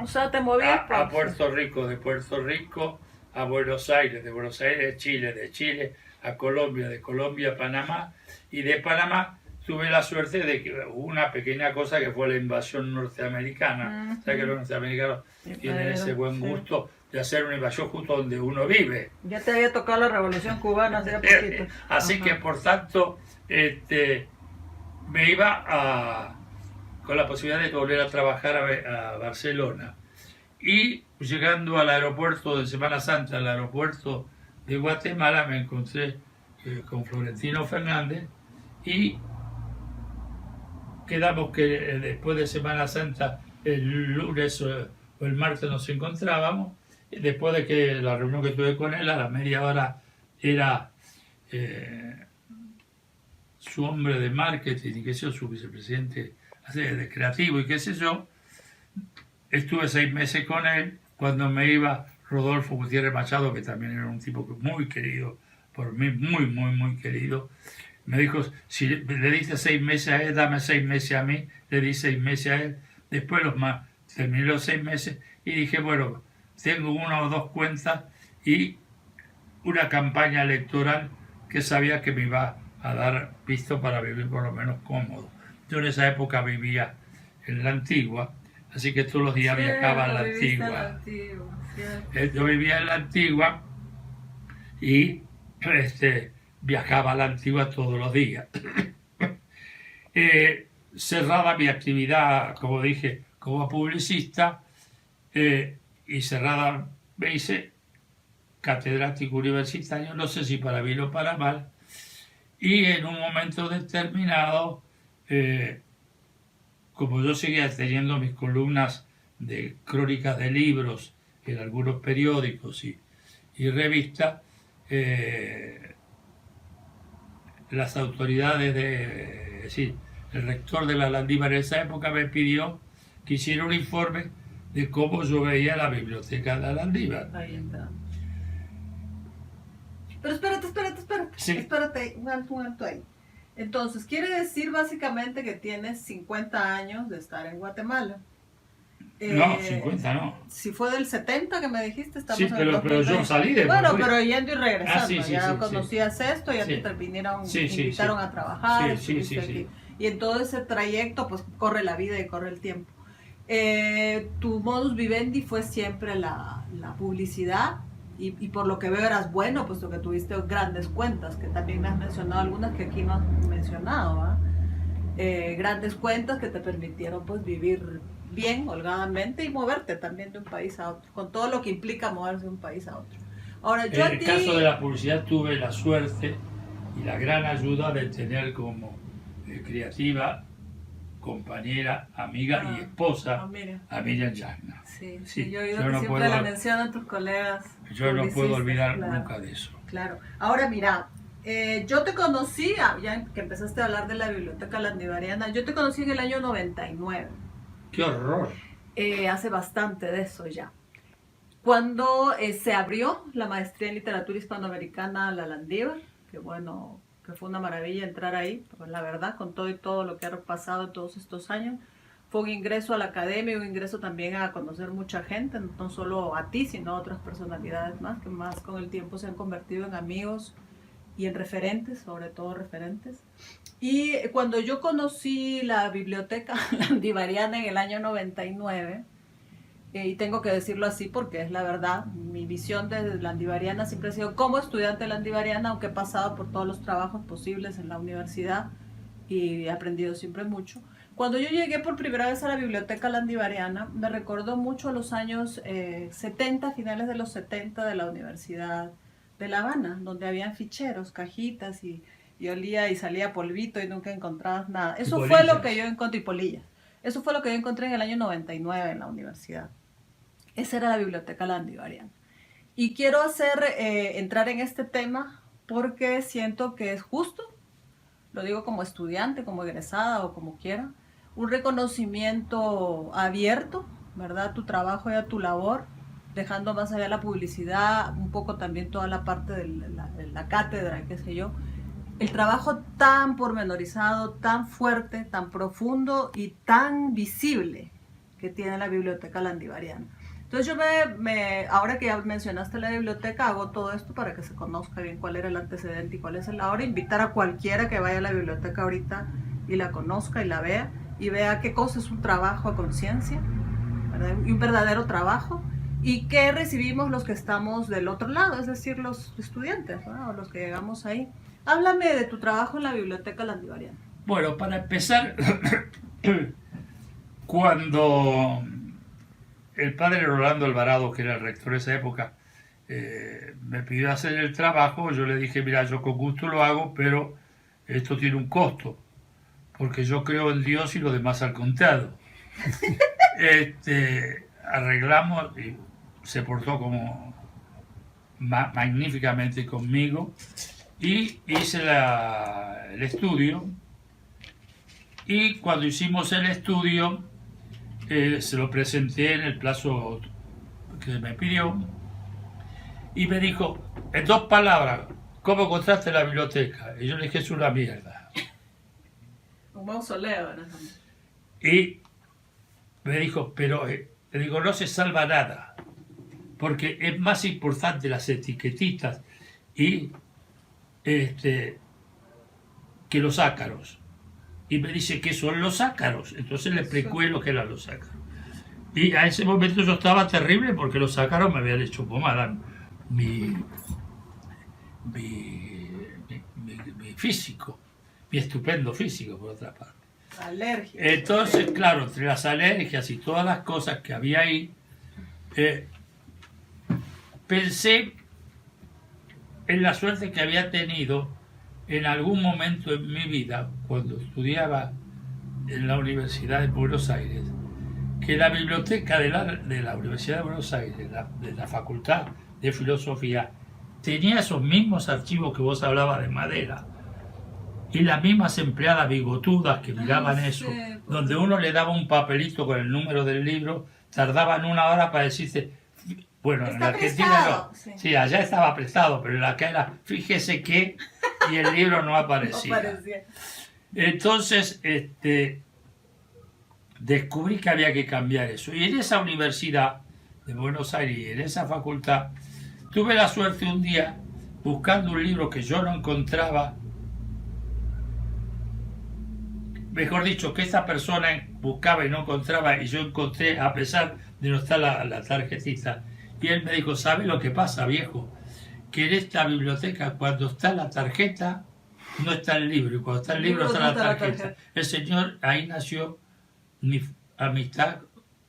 O sea, te movías a Puerto Rico, de Puerto Rico a Buenos Aires, de Buenos Aires a Chile, de Chile a Colombia, de Colombia a Panamá, y de Panamá tuve la suerte de que hubo una pequeña cosa que fue la invasión norteamericana. O sea que los norteamericanos tienen ese buen gusto de hacer una invasión justo donde uno vive. Ya te había tocado la Revolución Cubana hace poquito. Así que, por tanto, me iba con la posibilidad de volver a trabajar a Barcelona. Y llegando al aeropuerto de Semana Santa, al aeropuerto de Guatemala, me encontré con Florentino Fernández y quedamos que después de Semana Santa, el lunes o el martes nos encontrábamos. Y después de que la reunión que tuve con él, a la media hora era su hombre de marketing y qué sé yo, su vicepresidente de creativo y qué sé yo. Estuve 6 meses con él. Cuando me iba, Rodolfo Gutiérrez Machado, que también era un tipo muy querido por mí, muy querido, me dijo, si le diste 6 meses a él, dame 6 meses a mí. Le di 6 meses a él. Después terminé los 6 meses y dije, bueno, tengo 1 o 2 cuentas y una campaña electoral que sabía que me iba a dar visto para vivir por lo menos cómodo. Yo en esa época vivía en la Antigua, así que todos los días viajaba a la Antigua. Yo vivía en la Antigua y viajaba a la Antigua todos los días. Cerrada mi actividad, como dije, como publicista, y cerrada me hice catedrático universitario, no sé si para bien o para mal, y en un momento determinado, como yo seguía teniendo mis columnas de crónicas de libros en algunos periódicos y revistas, las autoridades es decir, el rector de la Landívar en esa época me pidió que hiciera un informe de cómo yo veía la biblioteca de la Landívar. Ahí está. Pero espérate. Sí. Espérate, un alto ahí. Entonces, quiere decir básicamente que tienes 50 años de estar en Guatemala. No, 50 no. Si fue del 70 que me dijiste, estamos Sí, en el pero yo 2020. salí de Bueno, Bolivia. pero yendo y regresando, Sí, ya conocías esto, ya Sí. te vinieron, Sí, invitaron a trabajar, Sí, estuviste aquí. sí. Y en todo ese trayecto, pues corre la vida y corre el tiempo. Tu modus vivendi fue siempre la publicidad y por lo que veo eras bueno, puesto que tuviste grandes cuentas, que también me has mencionado algunas que aquí no has mencionado, ¿va? Grandes cuentas que te permitieron pues vivir bien, holgadamente y moverte también de un país a otro, con todo lo que implica moverse de un país a otro. Ahora, yo En el caso de la publicidad tuve la suerte y la gran ayuda de tener como creativa, compañera, amiga y esposa a Miriam Yagna. Sí, yo he oído yo que no siempre puedo- la mencionan tus colegas. Yo no puedo olvidar claro, nunca de eso. Claro. Ahora mira, yo te conocí, ya que empezaste a hablar de la Biblioteca Landivariana, yo te conocí en el año 99. ¡Qué horror! Hace bastante de eso ya. Cuando se abrió la maestría en literatura hispanoamericana a la Landívar, que bueno, que fue una maravilla entrar ahí, pues la verdad, con todo y todo lo que ha pasado todos estos años, fue un ingreso a la academia, un ingreso también a conocer mucha gente, no solo a ti, sino a otras personalidades más, que más con el tiempo se han convertido en amigos y en referentes, sobre todo referentes. Y cuando yo conocí la biblioteca landivariana en el año 99, y tengo que decirlo así porque es la verdad, mi visión de landivariana siempre ha sido como estudiante landivariana, aunque he pasado por todos los trabajos posibles en la universidad y he aprendido siempre mucho. Cuando yo llegué por primera vez a la biblioteca landivariana, me recordó mucho a los años 70, finales de los 70 de la Universidad de La Habana, donde habían ficheros, cajitas y olía y salía polvito y nunca encontrabas nada. Eso fue lo que yo encontré, y polillas. Eso fue lo que yo encontré en el año 99 en la universidad. Esa era la biblioteca landivariana. Y quiero entrar en este tema porque siento que es justo, lo digo como estudiante, como egresada o como quiera, un reconocimiento abierto, ¿verdad? A tu trabajo y a tu labor, dejando más allá la publicidad, un poco también toda la parte de la cátedra, qué sé yo. El trabajo tan pormenorizado, tan fuerte, tan profundo y tan visible que tiene la biblioteca landivariana. Entonces yo ahora que ya mencionaste la biblioteca, hago todo esto para que se conozca bien cuál era el antecedente y cuál es el ahora. Invitar a cualquiera que vaya a la biblioteca ahorita y la conozca y la vea, y vea qué cosa es un trabajo a conciencia, ¿verdad? Y un verdadero trabajo, y qué recibimos los que estamos del otro lado, es decir, los estudiantes, ¿verdad? O los que llegamos ahí. Háblame de tu trabajo en la biblioteca landivariana. Bueno, para empezar, cuando el padre Rolando Alvarado, que era el rector de esa época, me pidió hacer el trabajo, yo le dije, mira, yo con gusto lo hago, pero esto tiene un costo, porque yo creo en Dios y lo demás al contado. Arreglamos y se portó como magníficamente conmigo y hice el estudio, y cuando hicimos el estudio se lo presenté en el plazo que me pidió y me dijo, en 2 palabras, ¿cómo encontraste la biblioteca? Y yo le dije, es una mierda. Un mausoleo, ¿no? Y me dijo, pero le digo, no se salva nada, porque es más importante las etiquetitas y que los ácaros. Y me dice, ¿qué son los ácaros? Entonces le expliqué lo que eran los ácaros. Y a ese momento yo estaba terrible porque los ácaros me habían hecho pomada mi físico, mi estupendo físico, por otra parte. Alergia. Entonces, claro, entre las alergias y todas las cosas que había ahí, pensé en la suerte que había tenido en algún momento en mi vida, cuando estudiaba en la Universidad de Buenos Aires, que la biblioteca de la Universidad de Buenos Aires, de la Facultad de Filosofía, tenía esos mismos archivos que vos hablabas de madera, y las mismas empleadas bigotudas que miraban eso, sí, donde uno le daba un papelito con el número del libro, tardaban 1 hora para decirte, bueno, en Está la Argentina prestado, no, sí. sí, allá estaba prestado, pero en la que era, fíjese que, y el libro no No aparecía. parecía. Entonces, descubrí que había que cambiar eso. Y en esa universidad de Buenos Aires, y en esa facultad, tuve la suerte un día, buscando un libro que yo no encontraba, mejor dicho, que esta persona buscaba y no encontraba, y yo encontré, a pesar de no estar la tarjetita. Y él me dijo, ¿sabe lo que pasa, viejo? Que en esta biblioteca, cuando está la tarjeta, no está el libro, y cuando está el libro está la tarjeta. El señor, ahí nació mi amistad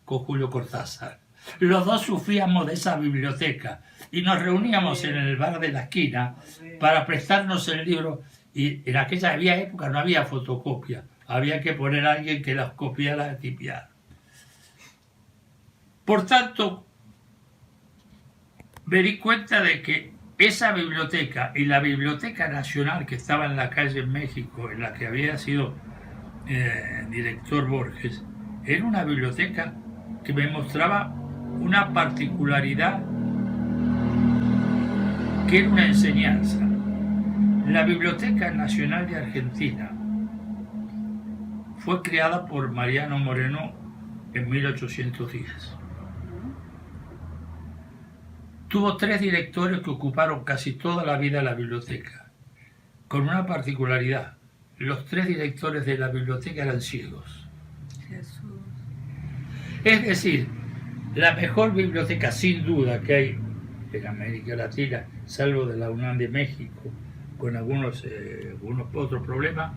con Julio Cortázar. Los dos sufríamos de esa biblioteca y nos reuníamos en el bar de la esquina para prestarnos el libro, y en aquella época no había fotocopia, había que poner a alguien que las copiara a tipear. Por tanto, me di cuenta de que esa biblioteca y la Biblioteca Nacional que estaba en la calle en México, en la que había sido director Borges, era una biblioteca que me mostraba una particularidad que era una enseñanza. La Biblioteca Nacional de Argentina fue creada por Mariano Moreno en 1810. Tuvo 3 directores que ocuparon casi toda la vida la biblioteca, con una particularidad: los 3 directores de la biblioteca eran ciegos. Jesús. Es decir, la mejor biblioteca sin duda que hay en América Latina, salvo de la UNAM de México, con algunos otros problemas,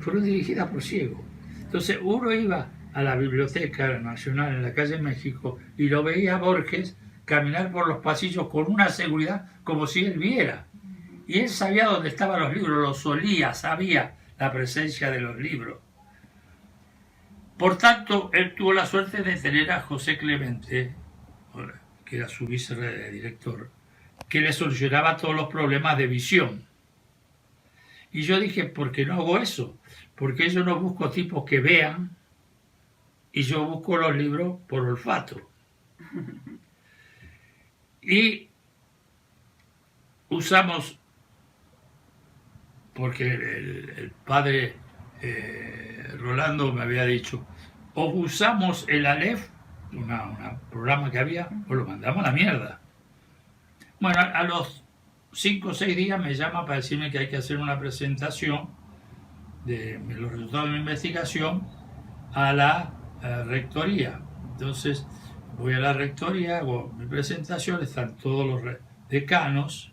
fueron dirigidas por ciegos. Entonces uno iba a la Biblioteca Nacional en la calle México y lo veía a Borges caminar por los pasillos con una seguridad como si él viera. Y él sabía dónde estaban los libros, los olía, sabía la presencia de los libros. Por tanto, él tuvo la suerte de tener a José Clemente, que era su vicedirector, que le solucionaba todos los problemas de visión. Y yo dije, ¿por qué no hago eso? Porque yo no busco tipos que vean, y yo busco los libros por olfato. Y usamos, porque el padre Rolando me había dicho, o usamos el Aleph, un programa que había, o lo mandamos a la mierda. Bueno, a los 5 o 6 días me llama para decirme que hay que hacer una presentación de los resultados de mi investigación a la rectoría. Entonces voy a la rectoría, hago mi presentación, están todos los decanos,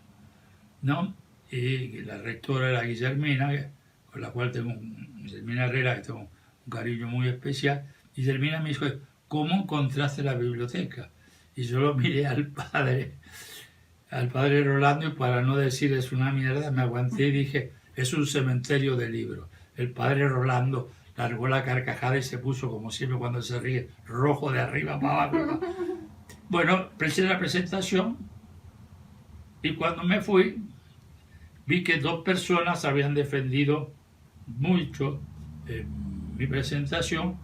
¿no? Y la rectora era Guillermina, con la cual Guillermina Herrera, que tengo un cariño muy especial. Guillermina me dijo, ¿cómo encontraste la biblioteca? Y yo lo miré al padre Rolando, y para no decir es una mierda, me aguanté y dije, es un cementerio de libros. El padre Rolando largó la carcajada y se puso, como siempre cuando se ríe, rojo de arriba para abajo. Bueno, presenté la presentación, y cuando me fui, vi que 2 personas habían defendido mucho mi presentación,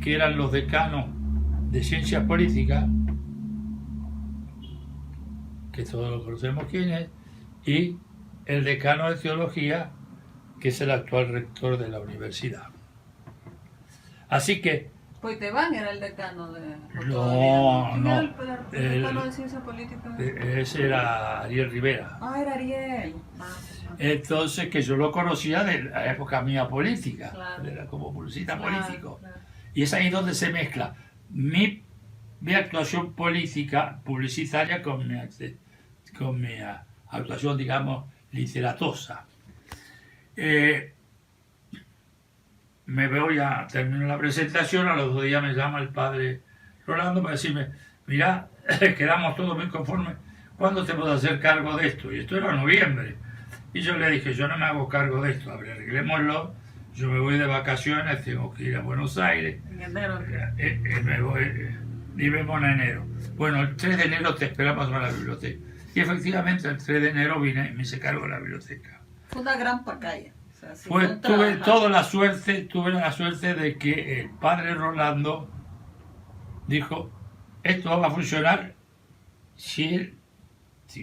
que eran los decanos de Ciencias Políticas, que todos lo conocemos quién es, y el decano de Teología, que es el actual rector de la universidad. Así que... Poitevin era el decano de... No, ¿Quién no. era el decano de Ciencia Política? Ese era Ariel Rivera. Ah, era Ariel. Entonces, que yo lo conocía de la época mía política, Claro. era como publicista Claro, político. claro. Y es ahí donde se mezcla mi actuación política, publicitaria, con mi actuación, digamos, literatosa. Me voy a terminar la presentación, a los 2 días me llama el padre Rolando para decirme, mira, quedamos todos muy conformes, ¿cuándo te puedo hacer cargo de esto? Y esto era noviembre. Y yo le dije, yo no me hago cargo de esto, arreglémoslo, yo me voy de vacaciones, tengo que ir a Buenos Aires, En enero. me voy, y vemos en enero. Bueno, el 3 de enero te esperamos a la biblioteca. Y efectivamente el 3 de enero vine y me hice cargo de la biblioteca. Fue una gran pacaya. O sea, sí, Tuve trabajar. tuve la suerte de que el padre Rolando dijo, esto va a funcionar si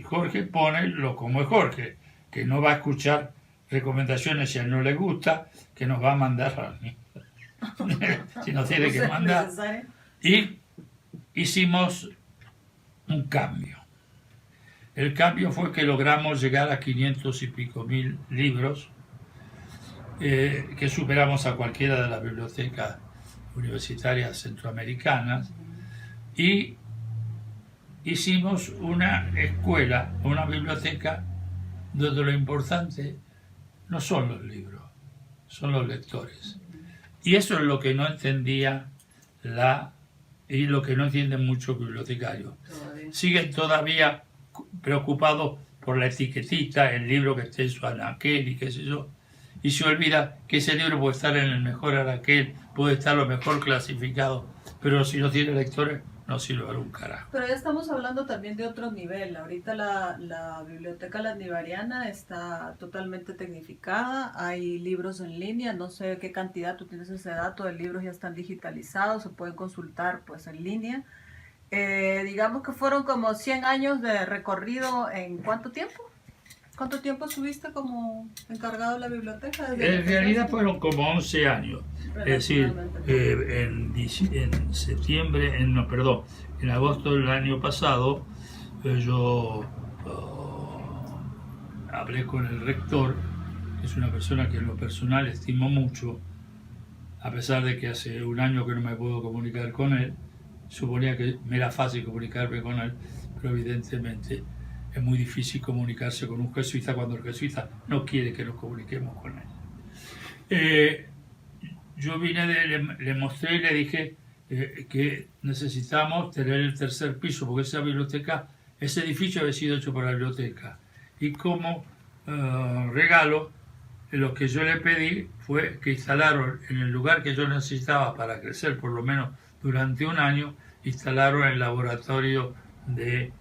Jorge pone lo como es Jorge, que no va a escuchar recomendaciones si a él no le gusta, que nos va a mandar a mí. Si nos tiene que mandar. Necesario. Y hicimos un cambio. El cambio fue que logramos llegar a 500 y pico mil libros, que superamos a cualquiera de las bibliotecas universitarias centroamericanas, y hicimos una escuela, una biblioteca, donde lo importante no son los libros, son los lectores. Y eso es lo que no entendía y lo que no entienden muchos bibliotecarios. Todavía. Siguen todavía preocupados por la etiquetita, el libro que esté en su anaquel y qué sé yo, y se olvida que ese libro puede estar en el mejor anaquel, puede estar lo mejor clasificado, pero si no tiene lectores no sirve para un carajo. Pero ya estamos hablando también de otro nivel. Ahorita la biblioteca landivariana está totalmente tecnificada, hay libros en línea, no sé qué cantidad, tú tienes ese dato, de libros ya están digitalizados, se pueden consultar pues en línea. Digamos que fueron como 100 años de recorrido en ¿cuánto tiempo? ¿Cuánto tiempo estuviste como encargado de la biblioteca? En realidad fueron como 11 años. Es decir, en agosto del año pasado, yo hablé con el rector, que es una persona que en lo personal estimo mucho, a pesar de que hace un año que no me puedo comunicar con él. Suponía que me era fácil comunicarme con él, pero evidentemente es muy difícil comunicarse con un jesuita cuando el jesuita no quiere que nos comuniquemos con él. Yo le mostré y le dije que necesitamos tener el tercer piso, porque ese edificio había sido hecho por la biblioteca. Y como regalo, lo que yo le pedí fue que instalaron en el lugar que yo necesitaba para crecer, por lo menos durante un año, instalaron el laboratorio de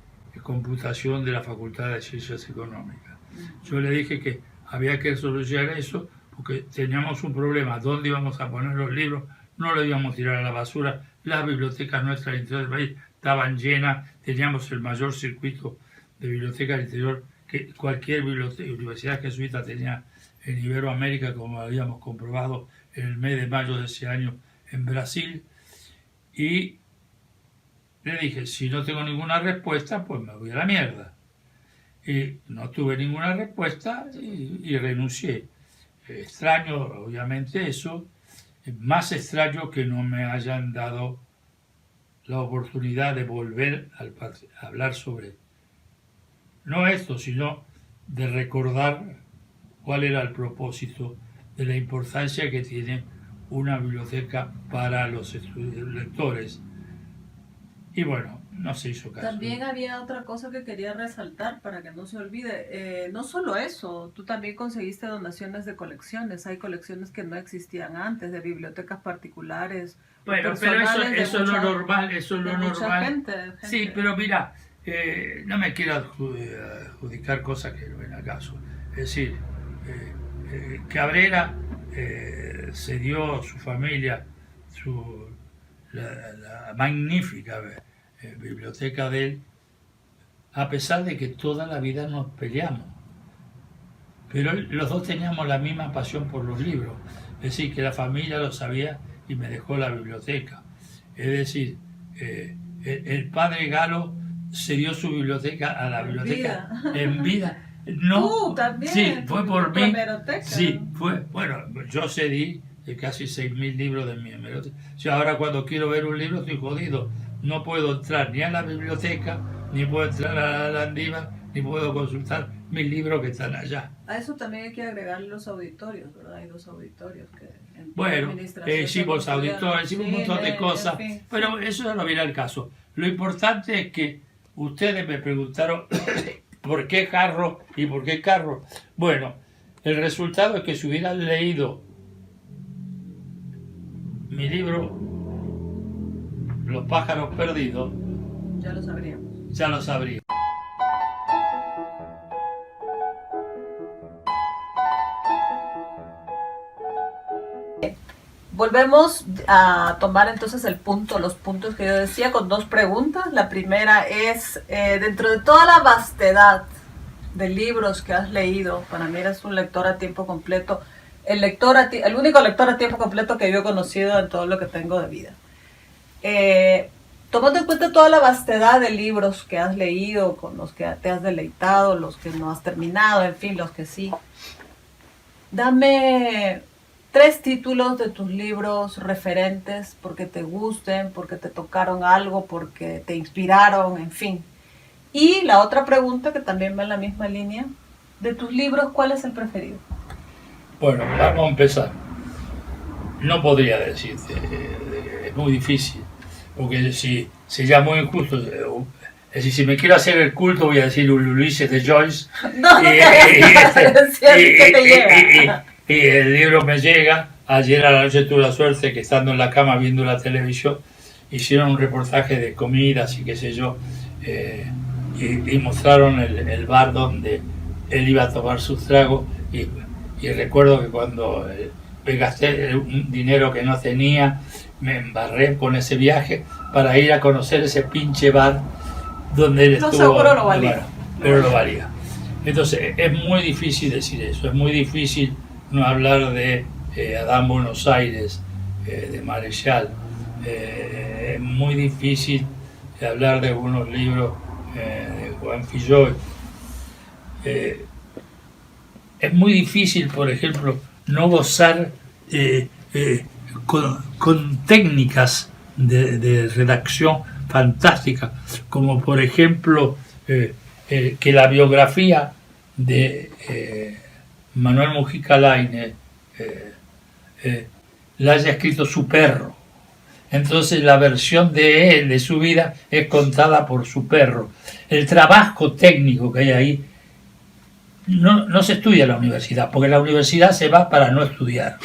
computación de la Facultad de Ciencias Económicas. Yo le dije que había que solucionar eso porque teníamos un problema: dónde íbamos a poner los libros, no los íbamos a tirar a la basura. Las bibliotecas nuestras del interior del país estaban llenas, teníamos el mayor circuito de bibliotecas del interior que cualquier universidad jesuita tenía en Iberoamérica, como habíamos comprobado en el mes de mayo de ese año en Brasil. Y le dije, si no tengo ninguna respuesta, pues me voy a la mierda. Y no tuve ninguna respuesta y renuncié. Extraño, obviamente, eso. Más extraño que no me hayan dado la oportunidad de volver a hablar sobre, no esto, sino de recordar cuál era el propósito de la importancia que tiene una biblioteca para los lectores. Y bueno, no se hizo caso. También había otra cosa que quería resaltar para que no se olvide. No solo eso, tú también conseguiste donaciones de colecciones. Hay colecciones que no existían antes, de bibliotecas particulares. Bueno, pero eso es lo normal, Gente. Sí, pero mira, no me quiero adjudicar cosas que no ven al caso. Es decir, Cabrera se dio su familia, la magnífica biblioteca de él, a pesar de que toda la vida nos peleamos. Pero los dos teníamos la misma pasión por los libros. Es decir, que la familia lo sabía y me dejó la biblioteca. Es decir, el padre Galo se dio su biblioteca a la biblioteca en vida. No, también. Sí, fue por mí. Hemeroteca. Sí, fue. Bueno, yo cedí casi 6.000 libros de mi hemeroteca. O ahora cuando quiero ver un libro estoy jodido. No puedo entrar ni a la biblioteca, ni puedo entrar a la Landívar, ni puedo consultar mis libros que están allá. A eso también hay que agregar los auditorios, ¿verdad? Hay 2 auditorios que... Bueno, hicimos auditores, hicimos un montón de cosas, fin. Pero eso no viene al caso. Lo importante es que ustedes me preguntaron por qué Jarro y por qué Carro. Bueno, el resultado es que si hubieran leído mi libro Los pájaros perdidos, Ya lo sabríamos. ya lo sabrían. volvemos a tomar entonces los puntos que yo decía con dos preguntas. La primera es, dentro de toda la vastedad de libros que has leído, para mí eres un lector a tiempo completo, el único lector a tiempo completo que yo he conocido en todo lo que tengo de vida. Tomando en cuenta toda la vastedad de libros que has leído, con los que te has deleitado, los que no has terminado, en fin, los que sí, dame 3 títulos de tus libros referentes, porque te gusten, porque te tocaron algo, porque te inspiraron, en fin. Y la otra pregunta, que también va en la misma línea, de tus libros, ¿cuál es el preferido? Bueno, vamos a empezar. No podría decirte, es muy difícil, porque si sería muy injusto. Es decir, si me quiero hacer el culto, voy a decir Ulises de Joyce. No, y el libro me llega. Ayer a la noche tuve la suerte que, estando en la cama viendo la televisión, hicieron un reportaje de comidas y qué sé yo, y mostraron el bar donde él iba a tomar sus tragos, y recuerdo que cuando me gasté un dinero que no tenía, me embarré con ese viaje para ir a conocer ese pinche bar donde él estuvo. Seguro lo valía. Pero lo valía. Entonces es muy difícil decir eso, es muy difícil no hablar de Adán Buenos Aires, de Marechal, es muy difícil hablar de algunos libros de Juan Filloy. Es muy difícil, por ejemplo, no gozar con técnicas de redacción fantásticas, como por ejemplo que la biografía de Manuel Mujica Lainez la haya escrito su perro. Entonces la versión de él, de su vida, es contada por su perro. El trabajo técnico que hay ahí no se estudia en la universidad, porque la universidad se va para no estudiar.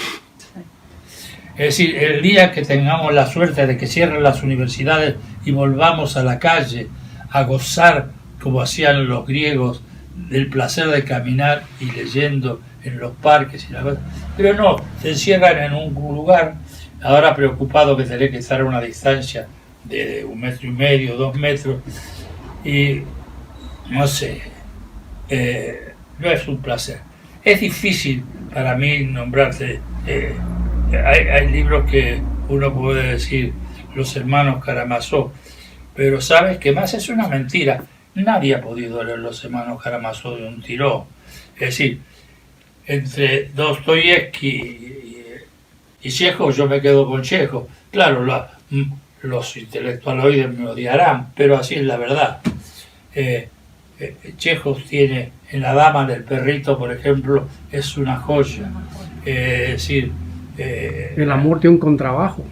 Es decir, el día que tengamos la suerte de que cierren las universidades y volvamos a la calle a gozar, como hacían los griegos, del placer de caminar y leyendo en los parques y la cosa, pero no, se encierran en un lugar, ahora preocupado que tenés que estar a una distancia de 1,5 metros, 2 metros, y no sé, no es un placer. Es difícil para mí nombrarte. Hay libros que uno puede decir, los hermanos Karamazov, pero sabes que más es una mentira. Nadie ha podido leer los hermanos Karamazov de un tirón. Es decir, entre Dostoyevsky y Chekhov, yo me quedo con Chekhov. Claro, los intelectualoides me odiarán, pero así es la verdad. Chekhov tiene, en La dama del perrito, por ejemplo, es una joya. Es decir, el amor de un contrabajo.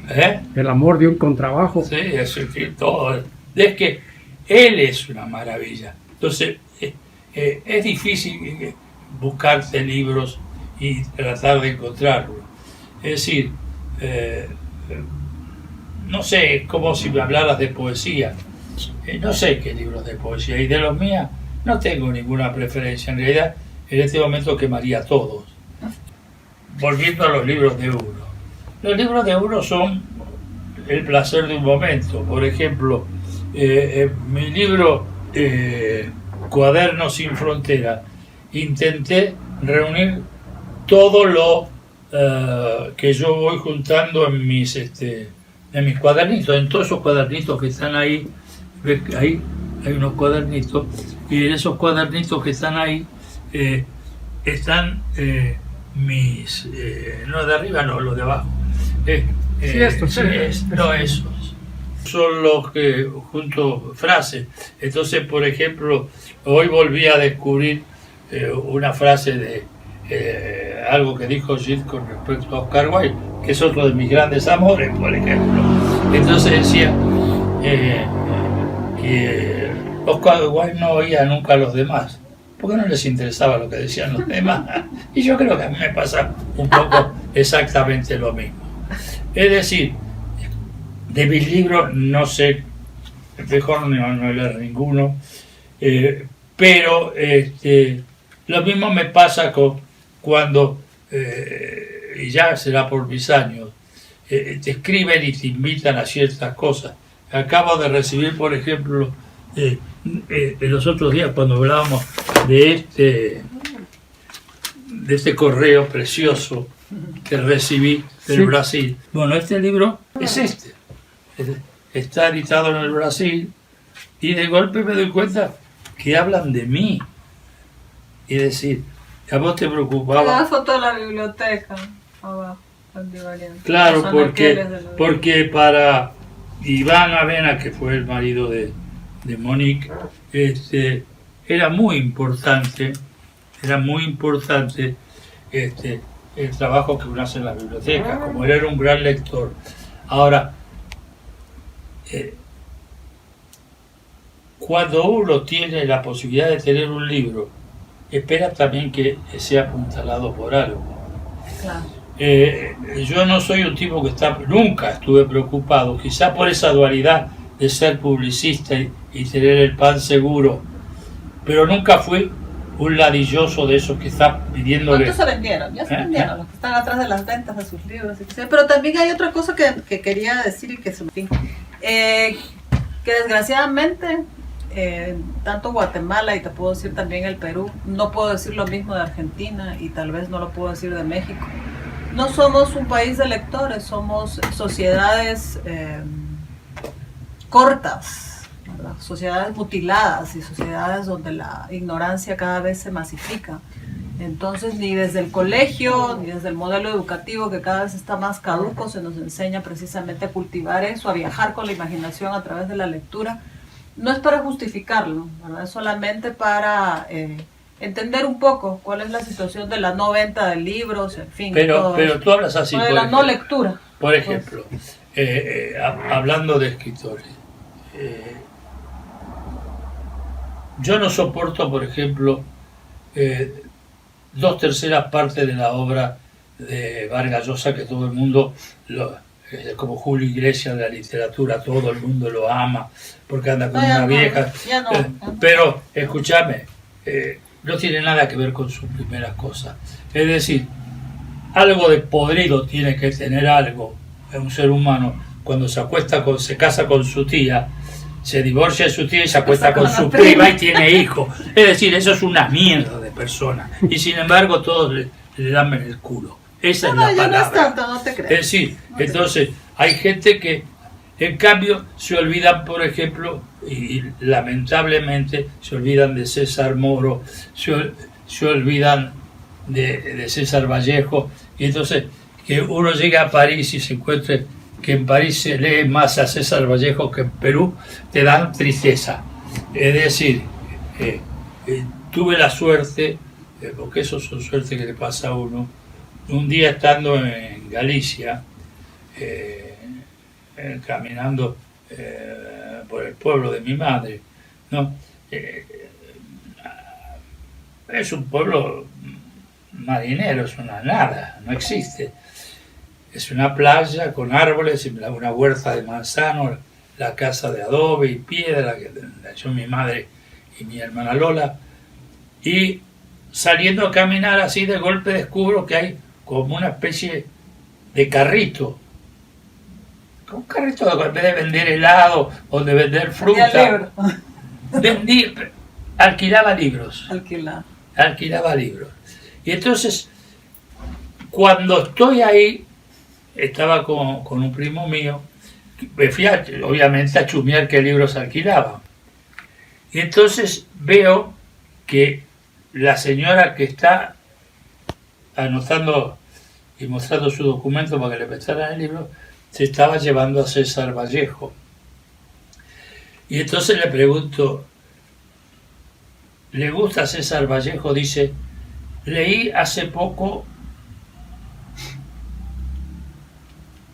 El amor de un contrabajo. Sí, es todo. Es que él es una maravilla. Entonces, es difícil buscarte libros y tratar de encontrarlos. Es decir, no sé, es como si me hablaras de poesía. No sé qué libros de poesía. Y de los míos no tengo ninguna preferencia. En realidad, en este momento quemaría todos. Volviendo a los libros de uno. Los libros de uno son el placer de un momento. Por ejemplo, mi libro Cuadernos sin Frontera, intenté reunir todo lo que yo voy juntando en mis cuadernitos, en todos esos cuadernitos que están ahí. Ahí hay unos cuadernitos, y en esos cuadernitos que están ahí están mis, no de arriba, no, los de abajo. No, esos son los que junto frases. Entonces, por ejemplo, hoy volví a descubrir una frase de algo que dijo Gilles con respecto a Oscar Wilde, que es otro de mis grandes amores, por ejemplo. Entonces decía que Oscar Wilde no oía nunca a los demás, porque no les interesaba lo que decían los demás. Y yo creo que a mí me pasa un poco exactamente lo mismo. Es decir, de mis libros no sé, mejor no leer ninguno, pero lo mismo me pasa cuando, y ya será por mis años, te escriben y te invitan a ciertas cosas. Acabo de recibir, por ejemplo, los otros días cuando hablábamos de este correo precioso que recibí del Brasil. Bueno, este libro es está editado en el Brasil y de golpe me doy cuenta que hablan de mí. Y decir, a vos te preocupaba. La foto de la biblioteca abajo. Claro, porque para Iván Avena, que fue el marido de Monique, era muy importante el trabajo que uno hace en la biblioteca, como él era un gran lector. Ahora, cuando uno tiene la posibilidad de tener un libro, espera también que sea apuntalado por algo. Claro. Yo no soy un tipo que nunca estuve preocupado, quizá por esa dualidad de ser publicista y tener el pan seguro, pero nunca fui un ladilloso de esos que está pidiéndole. ¿Cuántos se vendieron? Ya se vendieron, los que están atrás de las ventas de sus libros. Pero también hay otra cosa que quería decir y que se me que desgraciadamente tanto Guatemala y te puedo decir también el Perú, no puedo decir lo mismo de Argentina y tal vez no lo puedo decir de México. No somos un país de lectores, somos sociedades cortas, ¿verdad? Sociedades mutiladas y sociedades donde la ignorancia cada vez se masifica. Entonces, ni desde el colegio, ni desde el modelo educativo que cada vez está más caduco, se nos enseña precisamente a cultivar eso, a viajar con la imaginación a través de la lectura. No es para justificarlo, ¿verdad? Es solamente para entender un poco cuál es la situación de la no venta de libros, en fin. Pero tú hablas así. De la no lectura. Por ejemplo, hablando de escritores, yo no soporto, por ejemplo, 2/3 partes de la obra de Vargas Llosa, que todo el mundo, como Julio Iglesias de la literatura, todo el mundo lo ama, porque anda con una vieja. Pero, escúchame, no tiene nada que ver con sus primeras cosas. Es decir, algo de podrido tiene que tener algo en un ser humano cuando se casa con su tía, se divorcia de su tía y se acuesta con su prima y tiene hijos. Es decir, eso es una mierda de persona. Y sin embargo todos le dan en el culo. Esa es la palabra. No es tanto, no te creas. Es decir, entonces hay gente que en cambio se olvidan, por ejemplo, y lamentablemente se olvidan de César Moro, se olvidan de César Vallejo, y entonces que uno llega a París y se encuentre que en París se lee más a César Vallejo que en Perú, te dan tristeza. Es decir, tuve la suerte, porque eso es suerte que le pasa a uno, un día estando en Galicia, caminando por el pueblo de mi madre, ¿no? Es un pueblo marinero, es una nada, no existe. Es una playa con árboles, una huerta de manzano, la casa de adobe y piedra que la hizo mi madre y mi hermana Lola. Y saliendo a caminar así, de golpe descubro que hay como una especie de carrito. Un carrito en vez de vender helado o de vender fruta. Alquilaba libros. Alquilaba libros. Y entonces, cuando estoy ahí, estaba con un primo mío, me fui obviamente a chusmear qué libros alquilaban. Y entonces veo que la señora que está anotando y mostrando su documento para que le prestaran el libro, se estaba llevando a César Vallejo. Y entonces le pregunto, ¿le gusta César Vallejo? Dice, leí hace poco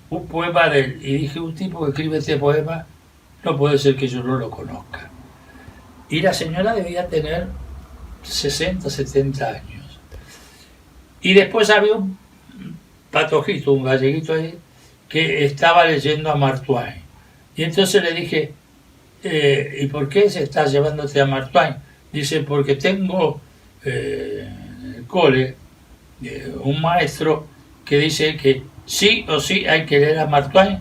un poema de él, y dije, un tipo que escribe este poema, no puede ser que yo no lo conozca. Y la señora debía tener 60, 70 años. Y después había un patojito, un galleguito ahí, que estaba leyendo a Mark Twain. Y entonces le dije, ¿y por qué se está llevándote a Mark Twain? Dice, porque tengo en el cole un maestro que dice que sí o sí hay que leer a Mark Twain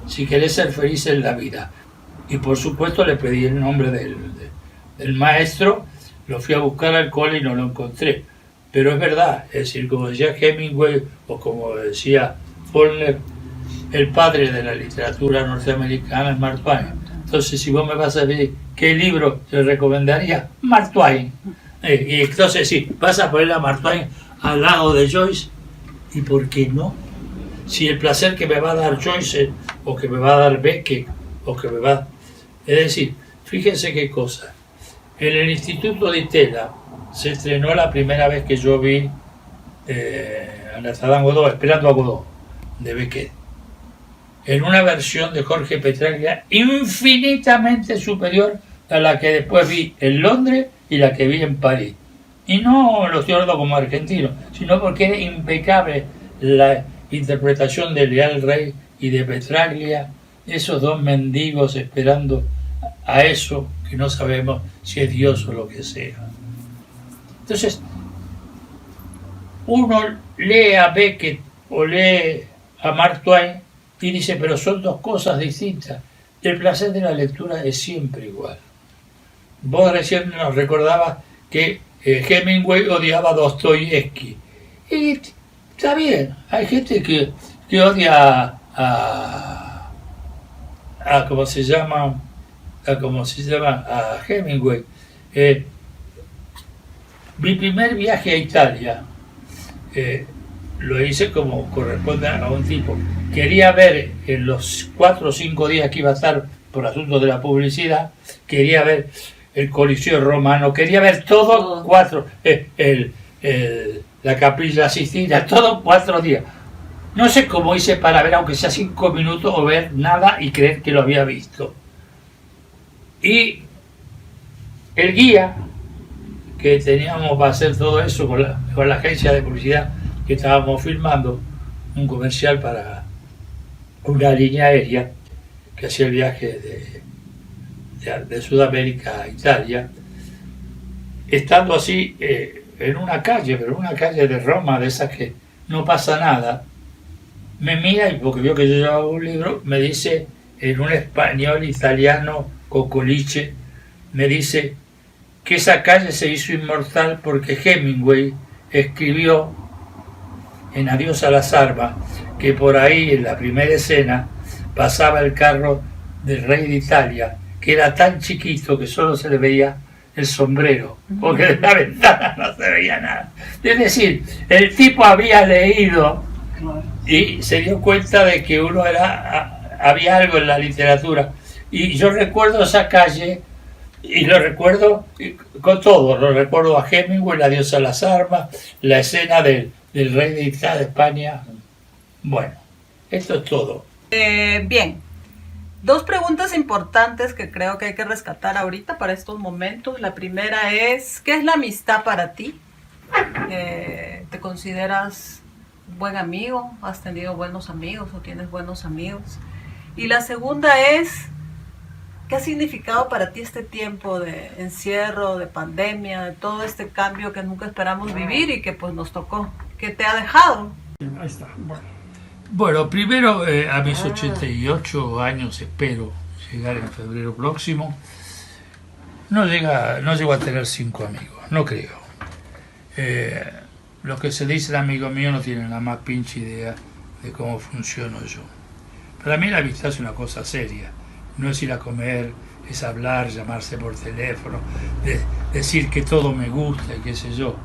si querés ser feliz en la vida. Y por supuesto le pedí el nombre del maestro, lo fui a buscar al cole y no lo encontré. Pero es verdad, es decir, como decía Hemingway o como decía Faulkner, el padre de la literatura norteamericana es Mark Twain. Entonces, si vos me vas a decir qué libro te recomendaría, Mark Twain. Y entonces, sí, vas a poner a Mark Twain al lado de Joyce, ¿y por qué no? Si el placer que me va a dar Joyce, o que me va a dar Beckett, o que me va... Es decir, fíjense qué cosa. En el Instituto de Itela se estrenó la primera vez que yo vi a Godot, Esperando a Godot, de Beckett, en una versión de Jorge Petraglia infinitamente superior a la que después vi en Londres y la que vi en París. Y no lo estoy hablando como argentino, sino porque era impecable la interpretación de Leal Rey y de Petraglia, esos dos mendigos esperando a eso que no sabemos si es Dios o lo que sea. Entonces, uno lee a Beckett o lee a Mark Twain y dice, pero son dos cosas distintas. El placer de la lectura es siempre igual. Vos recién nos recordabas que Hemingway odiaba a Dostoyevsky. Y está bien, hay gente que odia a ¿cómo se llama? A Hemingway. Mi primer viaje a Italia lo hice como corresponde a un tipo. Quería ver en los 4 o 5 días que iba a estar por asuntos de la publicidad, quería ver el Coliseo Romano, quería ver todo 4, la Capilla Sistina, todo 4 días. No sé cómo hice para ver, aunque sea 5 minutos, o ver nada y creer que lo había visto. Y el guía que teníamos para hacer todo eso con la agencia de publicidad que estábamos filmando, un comercial para una línea aérea que hacía el viaje de Sudamérica a Italia, estando así en una calle, pero una calle de Roma, de esas que no pasa nada, me mira y porque vio que yo llevaba un libro, me dice en un español italiano cocoliche, me dice que esa calle se hizo inmortal porque Hemingway escribió en Adiós a las armas que por ahí en la primera escena pasaba el carro del rey de Italia, que era tan chiquito que solo se le veía el sombrero, porque de la ventana no se veía nada. Es decir, el tipo había leído y se dio cuenta de que había algo en la literatura. Y yo recuerdo esa calle y lo recuerdo con todo, lo recuerdo a Hemingway, la Adiós a las armas, la escena del rey de Italia, de España. Bueno, esto es todo. Bien, 2 preguntas importantes que creo que hay que rescatar ahorita para estos momentos. La primera es, ¿qué es la amistad para ti? ¿Te consideras un buen amigo? ¿Has tenido buenos amigos o tienes buenos amigos? Y la segunda es, ¿qué ha significado para ti este tiempo de encierro, de pandemia, de todo este cambio que nunca esperamos vivir y que pues nos tocó? ¿Qué te ha dejado? Ahí está. Bueno, primero a mis 88 años espero llegar en febrero próximo. No llego a tener 5 amigos, no creo. Los que se dicen amigos míos no tienen la más pinche idea de cómo funciono yo. Para mí la amistad es una cosa seria. No es ir a comer, es hablar, llamarse por teléfono, decir que todo me gusta y qué sé yo.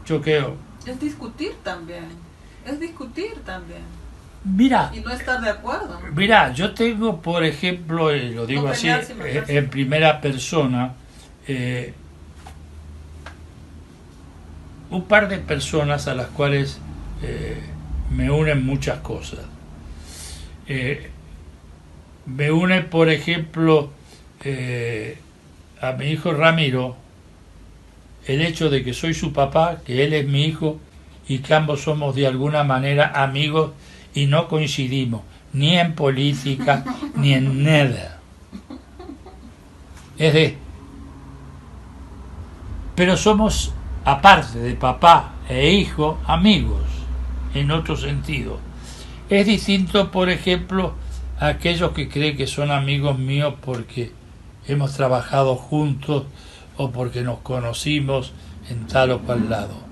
Yo creo... Es discutir también. Mira, Y no estar de acuerdo. Mira, yo tengo, por ejemplo, lo digo No así, pelear sin matarse. en primera persona, un par de personas a las cuales me unen muchas cosas. Me une, por ejemplo, a mi hijo Ramiro, el hecho de que soy su papá, que él es mi hijo y que ambos somos de alguna manera amigos y no coincidimos ni en política ni en nada. Pero somos, aparte de papá e hijo amigos, en otro sentido. Es distinto, por ejemplo, a aquellos que creen que son amigos míos porque hemos trabajado juntos o porque nos conocimos en tal o cual lado.